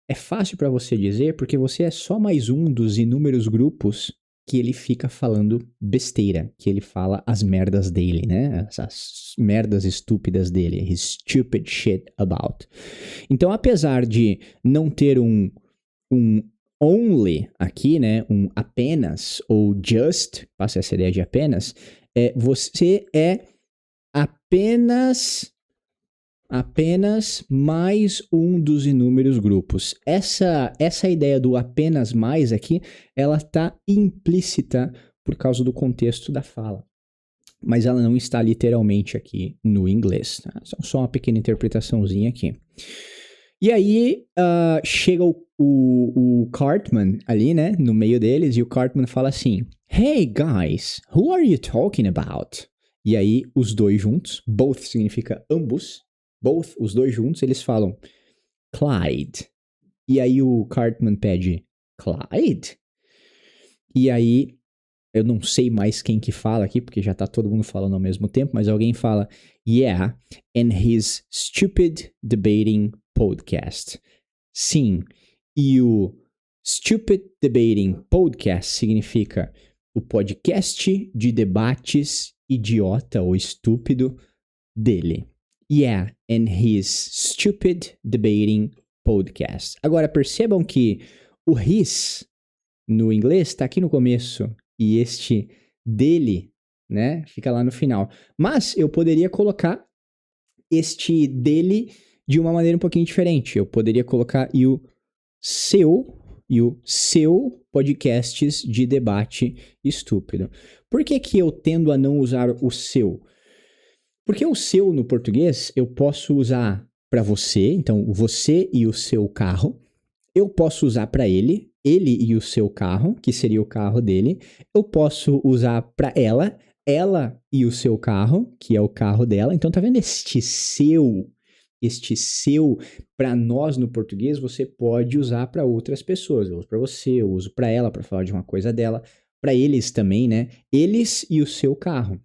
Speaker 1: É fácil pra você dizer porque você é só mais um dos inúmeros grupos que ele fica falando besteira, que ele fala as merdas dele, né? Essas merdas estúpidas dele. His stupid shit about. Então, apesar de não ter um only aqui, né? Um apenas ou just, passa essa ideia de apenas, você é apenas mais um dos inúmeros grupos. Essa ideia do apenas mais aqui, ela tá implícita por causa do contexto da fala. Mas ela não está literalmente aqui no inglês. Tá? Só uma pequena interpretaçãozinha aqui. E aí, chega o Cartman ali, né, no meio deles, e o Cartman fala assim, Hey guys, who are you talking about? E aí, os dois juntos, both significa ambos, both, os dois juntos, eles falam Clyde. E aí o Cartman pede Clyde? E aí, eu não sei mais quem que fala aqui, porque já tá todo mundo falando ao mesmo tempo, mas alguém fala, Yeah, and his stupid debating podcast. Sim, e o Stupid Debating Podcast significa o podcast de debates idiota ou estúpido dele. Yeah, and his Stupid Debating Podcast. Agora, percebam que o his no inglês está aqui no começo e este dele, né, fica lá no final. Mas eu poderia colocar este dele de uma maneira um pouquinho diferente. Eu poderia colocar e o seu podcasts de debate estúpido. Por que que eu tendo a não usar o seu? Porque o seu no português eu posso usar para você, então você e o seu carro. Eu posso usar para ele e o seu carro, que seria o carro dele. Eu posso usar para ela e o seu carro, que é o carro dela. Então tá vendo este seu, para nós no português, você pode usar para outras pessoas. Eu uso para você, eu uso para ela, para falar de uma coisa dela. Para eles também, né? Eles e o seu carro.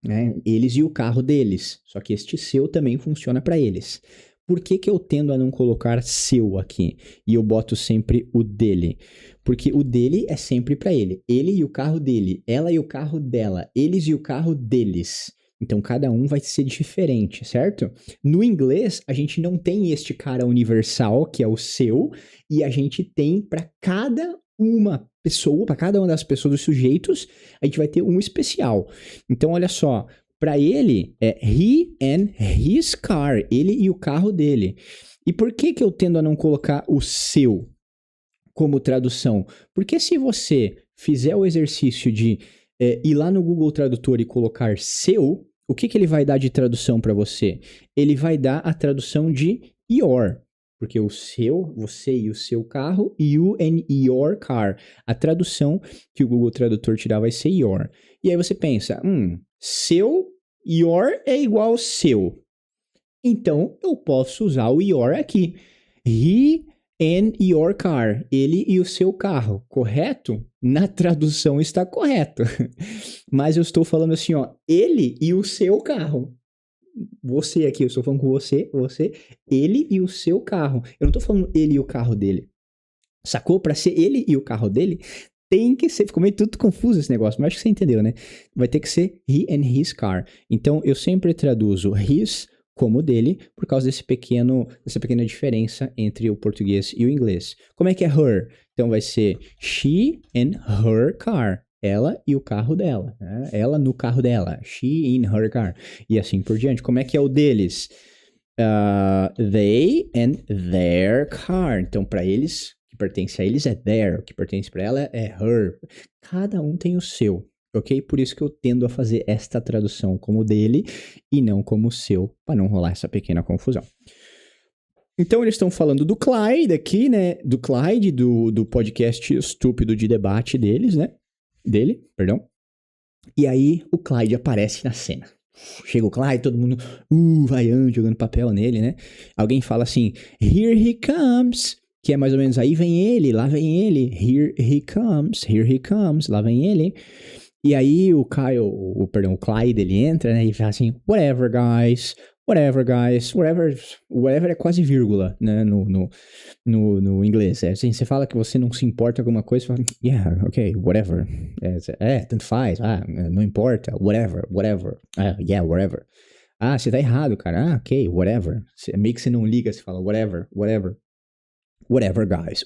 Speaker 1: Né? Eles e o carro deles. Só que este seu também funciona para eles. Por que que eu tendo a não colocar seu aqui? E eu boto sempre o dele. Porque o dele é sempre para ele. Ele e o carro dele. Ela e o carro dela. Eles e o carro deles. Então, cada um vai ser diferente, certo? No inglês, a gente não tem este cara universal, que é o seu, e a gente tem para cada uma pessoa, para cada uma das pessoas, dos sujeitos, a gente vai ter um especial. Então, olha só, para ele é he and his car, ele e o carro dele. E por que que eu tendo a não colocar o seu como tradução? Porque se você fizer o exercício de ir lá no Google Tradutor e colocar seu, o que que ele vai dar de tradução para você? Ele vai dar a tradução de your, porque o seu, você e o seu carro, you and your car. A tradução que o Google Tradutor te dá vai ser your. E aí você pensa, seu, your é igual seu. Então, eu posso usar o your aqui. He and your car. Ele e o seu carro. Correto? Na tradução está correto. Mas eu estou falando assim, ó. Ele e o seu carro. Você aqui, eu estou falando com você. Ele e o seu carro. Eu não estou falando ele e o carro dele. Sacou? Para ser ele e o carro dele, tem que ser... Ficou meio tudo confuso esse negócio, mas acho que você entendeu, né? Vai ter que ser he and his car. Então, eu sempre traduzo his como dele, por causa dessa pequena diferença entre o português e o inglês. Como é que é her? Então vai ser she and her car. Ela e o carro dela. Né? Ela no carro dela. She in her car. E assim por diante. Como é que é o deles? They and their car. Então para eles, o que pertence a eles é their. O que pertence para ela é her. Cada um tem o seu. Ok? Por isso que eu tendo a fazer esta tradução como dele e não como seu, para não rolar essa pequena confusão. Então eles estão falando do Clyde aqui, né? Do Clyde, do podcast estúpido de debate deles, né? Perdão. E aí o Clyde aparece na cena. Chega o Clyde, todo mundo vaiando, jogando papel nele, né? Alguém fala assim, here he comes, que é mais ou menos, aí vem ele, lá vem ele, here he comes, lá vem ele. E aí o Clyde, ele entra, né, e fala assim, whatever guys, whatever é quase vírgula, né, no inglês. É assim, você fala que você não se importa com alguma coisa, você fala, yeah, okay, whatever. Tanto faz, não importa, whatever. Yeah, whatever. Você tá errado, cara. Ok, whatever. Meio que você não liga, você fala, whatever. Whatever, guys.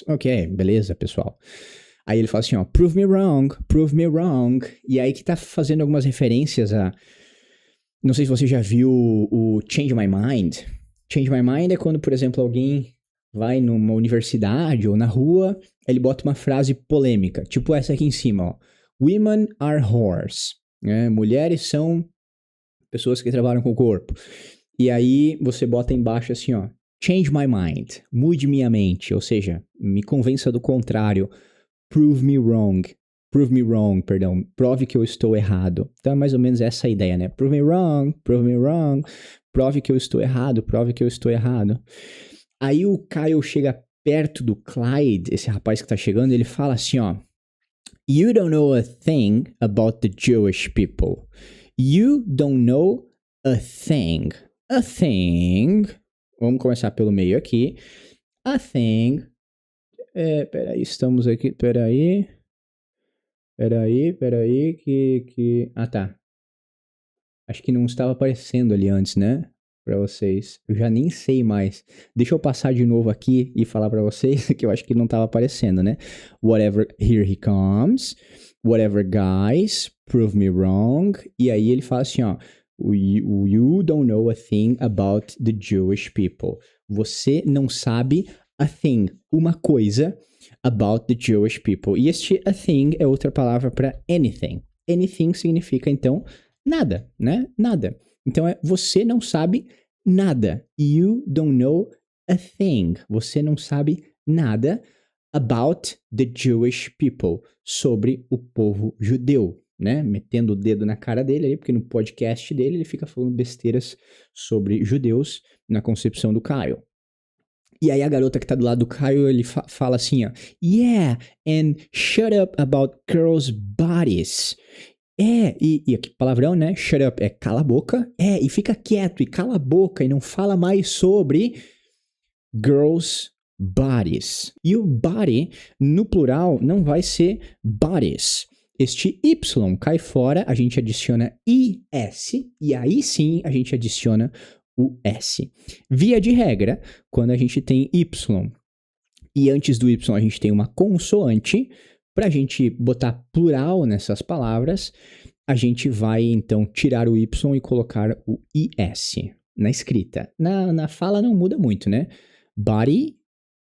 Speaker 1: Ok, beleza, pessoal. Aí ele fala assim, ó, prove me wrong. E aí que tá fazendo algumas referências a... Não sei se você já viu o Change My Mind. Change My Mind é quando, por exemplo, alguém vai numa universidade ou na rua, ele bota uma frase polêmica, tipo essa aqui em cima, ó. Women are whores. Mulheres são pessoas que trabalham com o corpo. E aí você bota embaixo assim, ó, change my mind, mude minha mente, ou seja, me convença do contrário. Prove me wrong, prove que eu estou errado. Então é mais ou menos essa a ideia, né? Prove me wrong, prove que eu estou errado. Aí o Kyle chega perto do Clyde, esse rapaz que tá chegando, ele fala assim, ó, you don't know a thing about the Jewish people. You don't know a thing. Vamos começar pelo meio aqui. A thing. Peraí, estamos aqui. Peraí, que... tá. Acho que não estava aparecendo ali antes, né? Pra vocês. Eu já nem sei mais. Deixa eu passar de novo aqui e falar pra vocês que eu acho que não estava aparecendo, né? Whatever, here he comes. Whatever, guys, prove me wrong. E aí ele fala assim, ó. You don't know a thing about the Jewish people. Você não sabe a thing, uma coisa, about the Jewish people. E este a thing é outra palavra para anything. Anything significa, então, nada, né? Nada. Então, você não sabe nada. You don't know a thing. Você não sabe nada about the Jewish people. Sobre o povo judeu, né? Metendo o dedo na cara dele ali, porque no podcast dele ele fica falando besteiras sobre judeus na concepção do Kyle. E aí a garota que tá do lado do Kyle, ele fala assim, ó, yeah, and shut up about girls' bodies. E aqui, palavrão, né? Shut up é cala a boca. E fica quieto e cala a boca e não fala mais sobre girls' bodies. E o body, no plural, não vai ser bodies. Este Y cai fora, a gente adiciona IS, e aí sim a gente adiciona o S. Via de regra, quando a gente tem Y e antes do Y a gente tem uma consoante, para a gente botar plural nessas palavras, a gente vai então tirar o Y e colocar o IS na escrita. Na fala não muda muito, né? Body,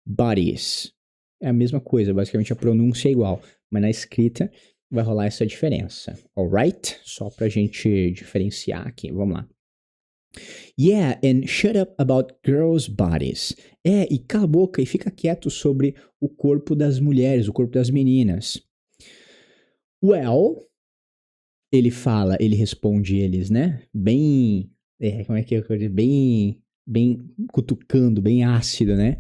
Speaker 1: bodies. É a mesma coisa, basicamente a pronúncia é igual, mas na escrita vai rolar essa diferença. Alright? Só pra gente diferenciar aqui, vamos lá. Yeah, and shut up about girls' bodies. E cala a boca e fica quieto sobre o corpo das mulheres, o corpo das meninas. Well, ele responde eles, né? Bem, como é que é? Bem cutucando, bem ácido, né?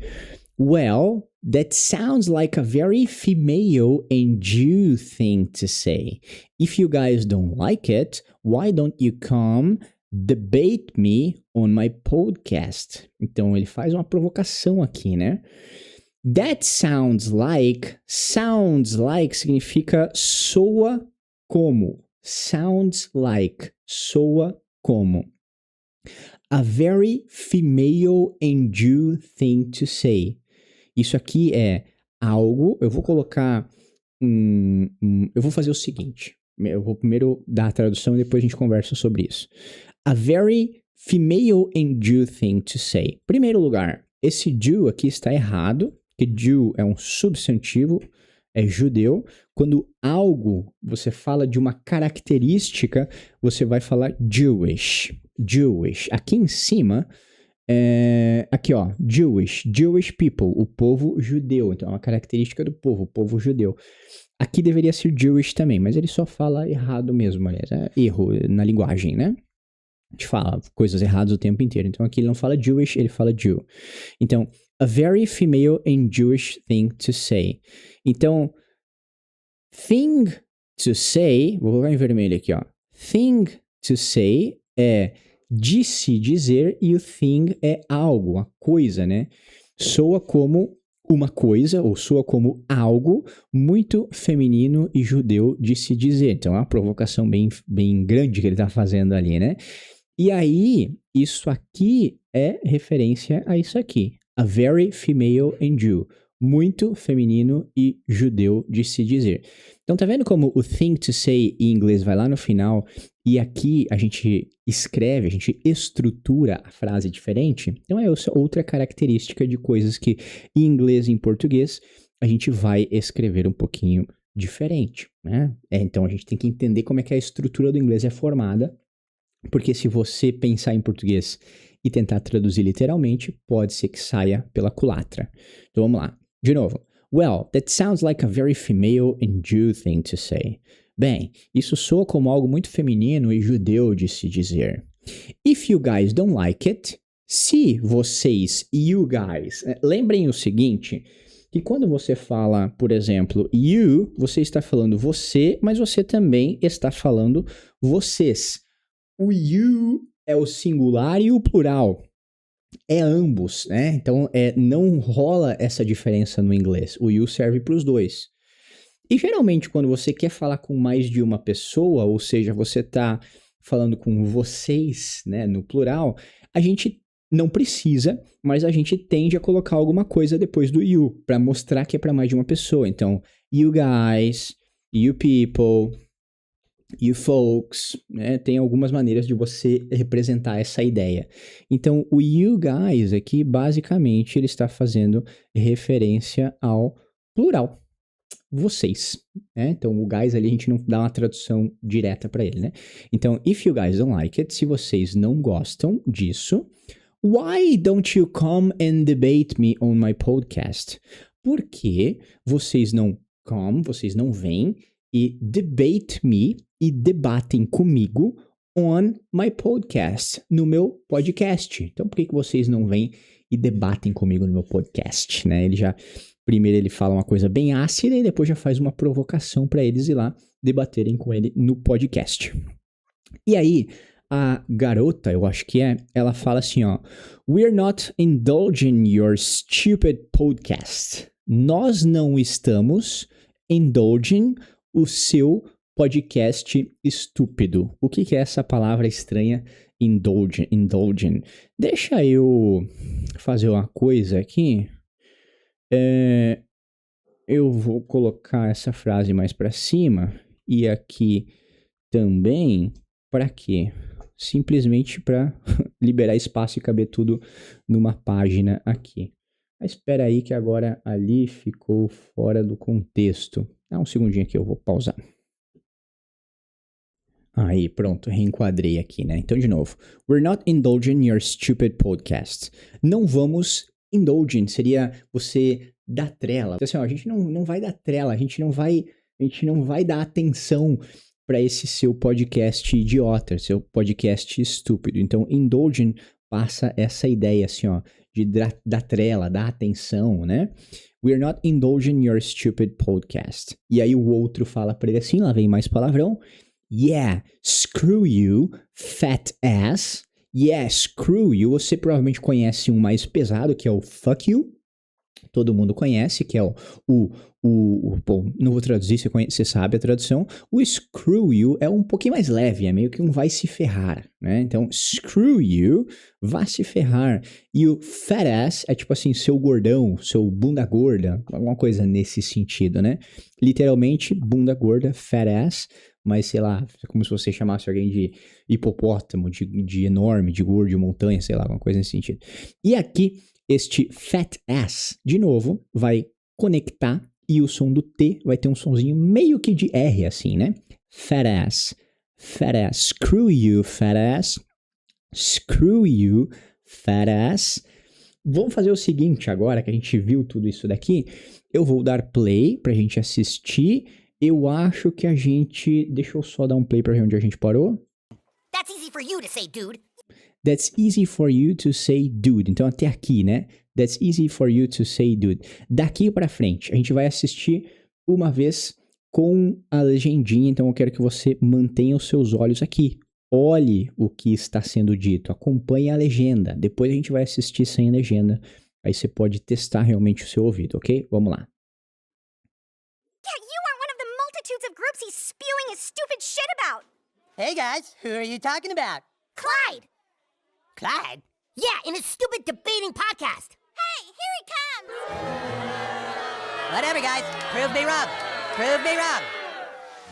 Speaker 1: Well, that sounds like a very female and Jew thing to say. If you guys don't like it, why don't you come debate me on my podcast? Então ele faz uma provocação aqui, né? That sounds like significa soa como. Sounds like, soa como. A very female and Jew thing to say. Isso aqui é algo, eu vou colocar eu vou fazer o seguinte, eu vou primeiro dar a tradução e depois a gente conversa sobre isso. A very female and Jew thing to say. Primeiro lugar, esse Jew aqui está errado, porque Jew é um substantivo, é judeu. Quando algo, você fala de uma característica, você vai falar Jewish. Aqui em cima Aqui, ó, Jewish people, o povo judeu. Então, é uma característica do povo, o povo judeu. Aqui deveria ser Jewish também, mas ele só fala errado mesmo, aliás. É erro na linguagem, né? A gente fala coisas erradas o tempo inteiro. Então, aqui ele não fala Jewish, ele fala Jew. Então, a very female and Jewish thing to say. Então, thing to say, vou colocar em vermelho aqui, ó. Thing to say é de se dizer e o thing é algo, a coisa, né? Soa como uma coisa ou soa como algo muito feminino e judeu de se dizer. Então, é uma provocação bem grande que ele tá fazendo ali, né? E aí, isso aqui é referência a isso aqui. A very female and Jew. Muito feminino e judeu de se dizer. Então, tá vendo como o thing to say em inglês vai lá no final e aqui a gente escreve, a gente estrutura a frase diferente? Então, é outra característica de coisas que em inglês e em português a gente vai escrever um pouquinho diferente, né? Então, a gente tem que entender como é que a estrutura do inglês é formada, porque se você pensar em português e tentar traduzir literalmente, pode ser que saia pela culatra. Então, vamos lá. De novo. Well, that sounds like a very female and Jew thing to say. Bem, isso soa como algo muito feminino e judeu de se dizer. If you guys don't like it, se vocês, you guys, lembrem o seguinte, que quando você fala, por exemplo, you, você está falando você, mas você também está falando vocês. O you é o singular e o plural. É ambos, né? Então, não rola essa diferença no inglês. O you serve para os dois. E, geralmente, quando você quer falar com mais de uma pessoa, ou seja, você está falando com vocês, né, no plural, a gente não precisa, mas a gente tende a colocar alguma coisa depois do you, para mostrar que é para mais de uma pessoa. Então, you guys, you people, you folks, né? Tem algumas maneiras de você representar essa ideia. Então, o you guys aqui, basicamente, ele está fazendo referência ao plural. Vocês, né? Então, o guys ali a gente não dá uma tradução direta para ele, né? Então, if you guys don't like it, se vocês não gostam disso, why don't you come and debate me on my podcast? Por que vocês não vêm e debate me e debatem comigo on my podcast, no meu podcast. Então, por que vocês não vêm e debatem comigo no meu podcast, né? Primeiro ele fala uma coisa bem ácida e depois já faz uma provocação para eles ir lá debaterem com ele no podcast. E aí, a garota, eu acho que ela fala assim, ó, we're not indulging your stupid podcast. Nós não estamos indulging o seu podcast estúpido. O que é essa palavra estranha? Indulging. Deixa eu fazer uma coisa aqui. Eu vou colocar essa frase mais para cima e aqui também. Para quê? Simplesmente para liberar espaço e caber tudo numa página aqui. Mas espera aí que agora ali ficou fora do contexto. Dá um segundinho aqui, eu vou pausar. Aí, pronto, reenquadrei aqui, né? Então, de novo. We're not indulging your stupid podcast. Não vamos indulging, seria você dar trela. Então, assim, ó, a gente não vai dar trela, a gente não vai dar atenção para esse seu podcast idiota, seu podcast estúpido. Então, indulging passa essa ideia, assim, ó, de dar trela, dar atenção, né? We're not indulging your stupid podcast. E aí o outro fala pra ele assim, lá vem mais palavrão. Yeah, screw you, fat ass. Yeah, screw you. Você provavelmente conhece um mais pesado, que é o fuck you. Todo mundo conhece, que é bom, não vou traduzir, você sabe a tradução. O screw you é um pouquinho mais leve, é meio que um vai se ferrar, né? Então, screw you, vá se ferrar. E o fat ass é tipo assim, seu gordão, seu bunda gorda, alguma coisa nesse sentido, né? Literalmente, bunda gorda, fat ass, mas sei lá, como se você chamasse alguém de hipopótamo, de enorme, de gordo, de montanha, sei lá, alguma coisa nesse sentido. E aqui, este fat ass, de novo, vai conectar e o som do T vai ter um sonzinho meio que de R, assim, né? Fat ass, screw you, fat ass, screw you, fat ass. Vamos fazer o seguinte agora, que a gente viu tudo isso daqui. Eu vou dar play pra gente assistir. Eu acho que a gente... Deixa eu só dar um play pra ver onde a gente parou.
Speaker 2: That's easy for you to say, dude.
Speaker 1: That's easy for you to say, dude. Então, até aqui, né? That's easy for you to say, dude. Daqui pra frente, a gente vai assistir uma vez com a legendinha. Então, eu quero que você mantenha os seus olhos aqui. Olhe o que está sendo dito. Acompanhe a legenda. Depois a gente vai assistir sem legenda. Aí você pode testar realmente o seu ouvido, ok? Vamos lá.
Speaker 4: Yeah, you aren't one of the multitudes of groups he's spewing his stupid shit about.
Speaker 3: Hey guys, who are you talking about?
Speaker 2: Clyde!
Speaker 3: Clyde?
Speaker 2: Yeah, in his stupid debating podcast.
Speaker 4: Hey, here he comes.
Speaker 3: Whatever, guys. Prove me wrong. Prove me wrong.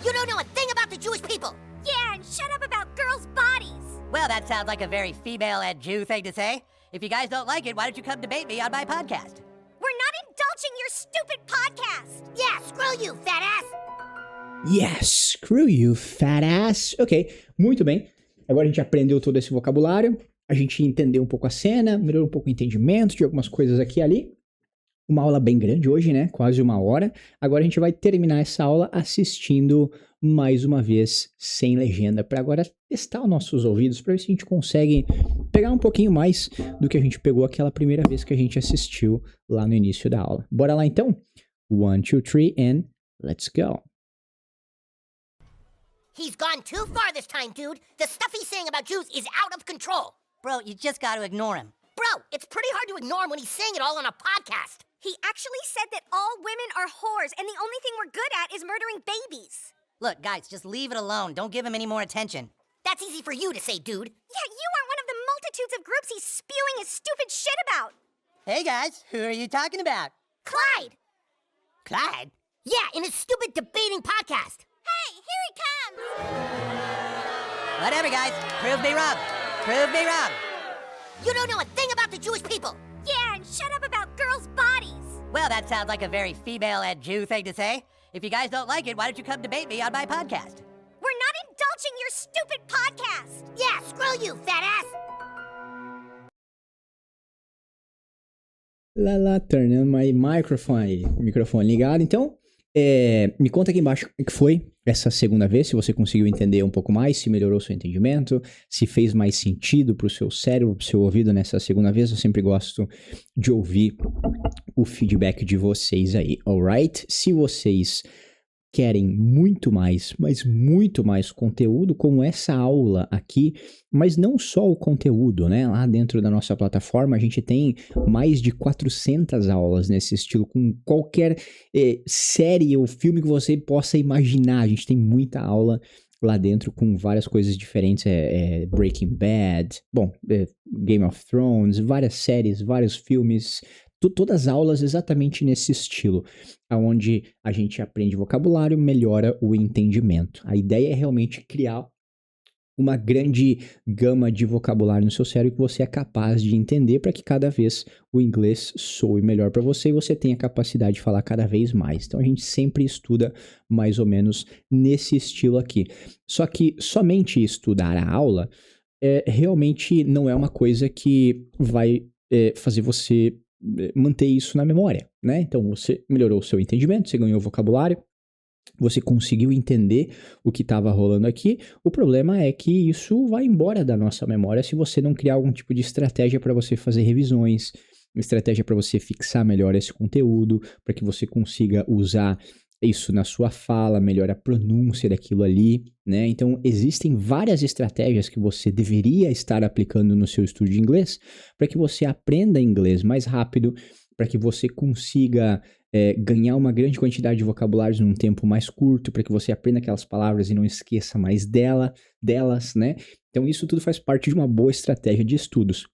Speaker 2: You don't know a thing about the Jewish people.
Speaker 4: Yeah, and shut up about girls' bodies.
Speaker 3: Well, that sounds like a very female-led Jew thing to say. If you guys don't like it, why don't you come debate me on my podcast?
Speaker 4: We're not indulging your stupid podcast.
Speaker 2: Yeah, screw you, fat ass.
Speaker 1: Yes, screw you, fat ass. Ok, muito bem. Agora a gente aprendeu todo esse vocabulário. A gente entendeu um pouco a cena, melhorou um pouco o entendimento de algumas coisas aqui e ali. Uma aula bem grande hoje, né? Quase 1 hora. Agora a gente vai terminar essa aula assistindo mais uma vez sem legenda, para agora testar os nossos ouvidos, para ver se a gente consegue pegar um pouquinho mais do que a gente pegou aquela primeira vez que a gente assistiu lá no início da aula. Bora lá então? 1, 2, 3 and let's go.
Speaker 2: He's gone too far this time, dude. The stuff he's saying about Jews is out of control.
Speaker 3: Bro, you just gotta ignore him.
Speaker 2: Bro, it's pretty hard to ignore him when he's saying it all on a podcast.
Speaker 4: He actually said that all women are whores, and the only thing we're good at is murdering babies.
Speaker 3: Look, guys, just leave it alone. Don't give him any more attention.
Speaker 2: That's easy for you to say, dude.
Speaker 4: Yeah, you aren't one of the multitudes of groups he's spewing his stupid shit about.
Speaker 3: Hey guys, who are you talking about?
Speaker 2: Clyde!
Speaker 3: Clyde?
Speaker 2: Yeah, in his stupid debating podcast.
Speaker 4: Hey, here he comes.
Speaker 3: Whatever, guys. Prove me wrong. Prove me wrong.
Speaker 2: You don't know a thing about the Jewish people.
Speaker 4: Yeah, and shut up about girls' bodies.
Speaker 3: Well, that sounds like a very female-led Jew thing to say. If you guys don't like it, why don't you come debate me on my podcast?
Speaker 4: We're not indulging your stupid podcast.
Speaker 2: Yeah, screw you, fat ass.
Speaker 1: Lá, turn on my microphone aí. Microfone ligado. Então, me conta aqui embaixo como que foi essa segunda vez, se você conseguiu entender um pouco mais, se melhorou o seu entendimento, se fez mais sentido pro seu cérebro, pro seu ouvido nessa segunda vez. Eu sempre gosto de ouvir o feedback de vocês aí, alright? Se vocês querem muito mais, mas muito mais conteúdo como essa aula aqui, mas não só o conteúdo, né? Lá dentro da nossa plataforma a gente tem mais de 400 aulas nesse estilo, com qualquer série ou filme que você possa imaginar. A gente tem muita aula lá dentro com várias coisas diferentes, Breaking Bad, Game of Thrones, várias séries, vários filmes, todas as aulas exatamente nesse estilo, onde a gente aprende vocabulário, melhora o entendimento. A ideia é realmente criar uma grande gama de vocabulário no seu cérebro que você é capaz de entender para que cada vez o inglês soe melhor para você e você tenha a capacidade de falar cada vez mais. Então a gente sempre estuda mais ou menos nesse estilo aqui. Só que somente estudar a aula realmente não é uma coisa que vai fazer você manter isso na memória, né? Então você melhorou o seu entendimento, você ganhou vocabulário, você conseguiu entender o que estava rolando aqui. O problema é que isso vai embora da nossa memória se você não criar algum tipo de estratégia para você fazer revisões, uma estratégia para você fixar melhor esse conteúdo, para que você consiga usar isso na sua fala, melhor a pronúncia daquilo ali, né? Então, existem várias estratégias que você deveria estar aplicando no seu estudo de inglês para que você aprenda inglês mais rápido, para que você consiga ganhar uma grande quantidade de vocabulários num tempo mais curto, para que você aprenda aquelas palavras e não esqueça mais delas, né? Então, isso tudo faz parte de uma boa estratégia de estudos.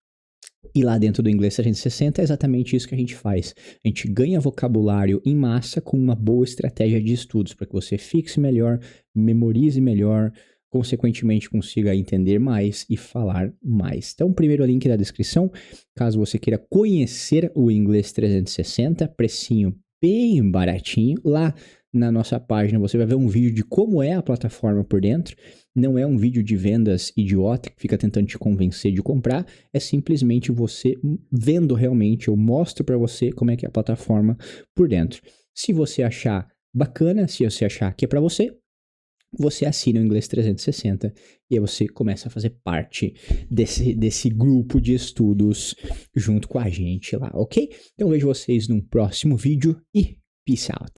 Speaker 1: E lá dentro do Inglês 360 é exatamente isso que a gente faz. A gente ganha vocabulário em massa com uma boa estratégia de estudos, para que você fixe melhor, memorize melhor, consequentemente consiga entender mais e falar mais. Então, primeiro link da descrição, caso você queira conhecer o Inglês 360, precinho bem baratinho. Lá na nossa página você vai ver um vídeo de como é a plataforma por dentro. Não é um vídeo de vendas idiota que fica tentando te convencer de comprar, é simplesmente você vendo realmente, eu mostro para você como é que é a plataforma por dentro. Se você achar bacana, se você achar que é para você, você assina o Inglês 360 e aí você começa a fazer parte desse grupo de estudos junto com a gente lá, ok? Então vejo vocês num próximo vídeo e peace out!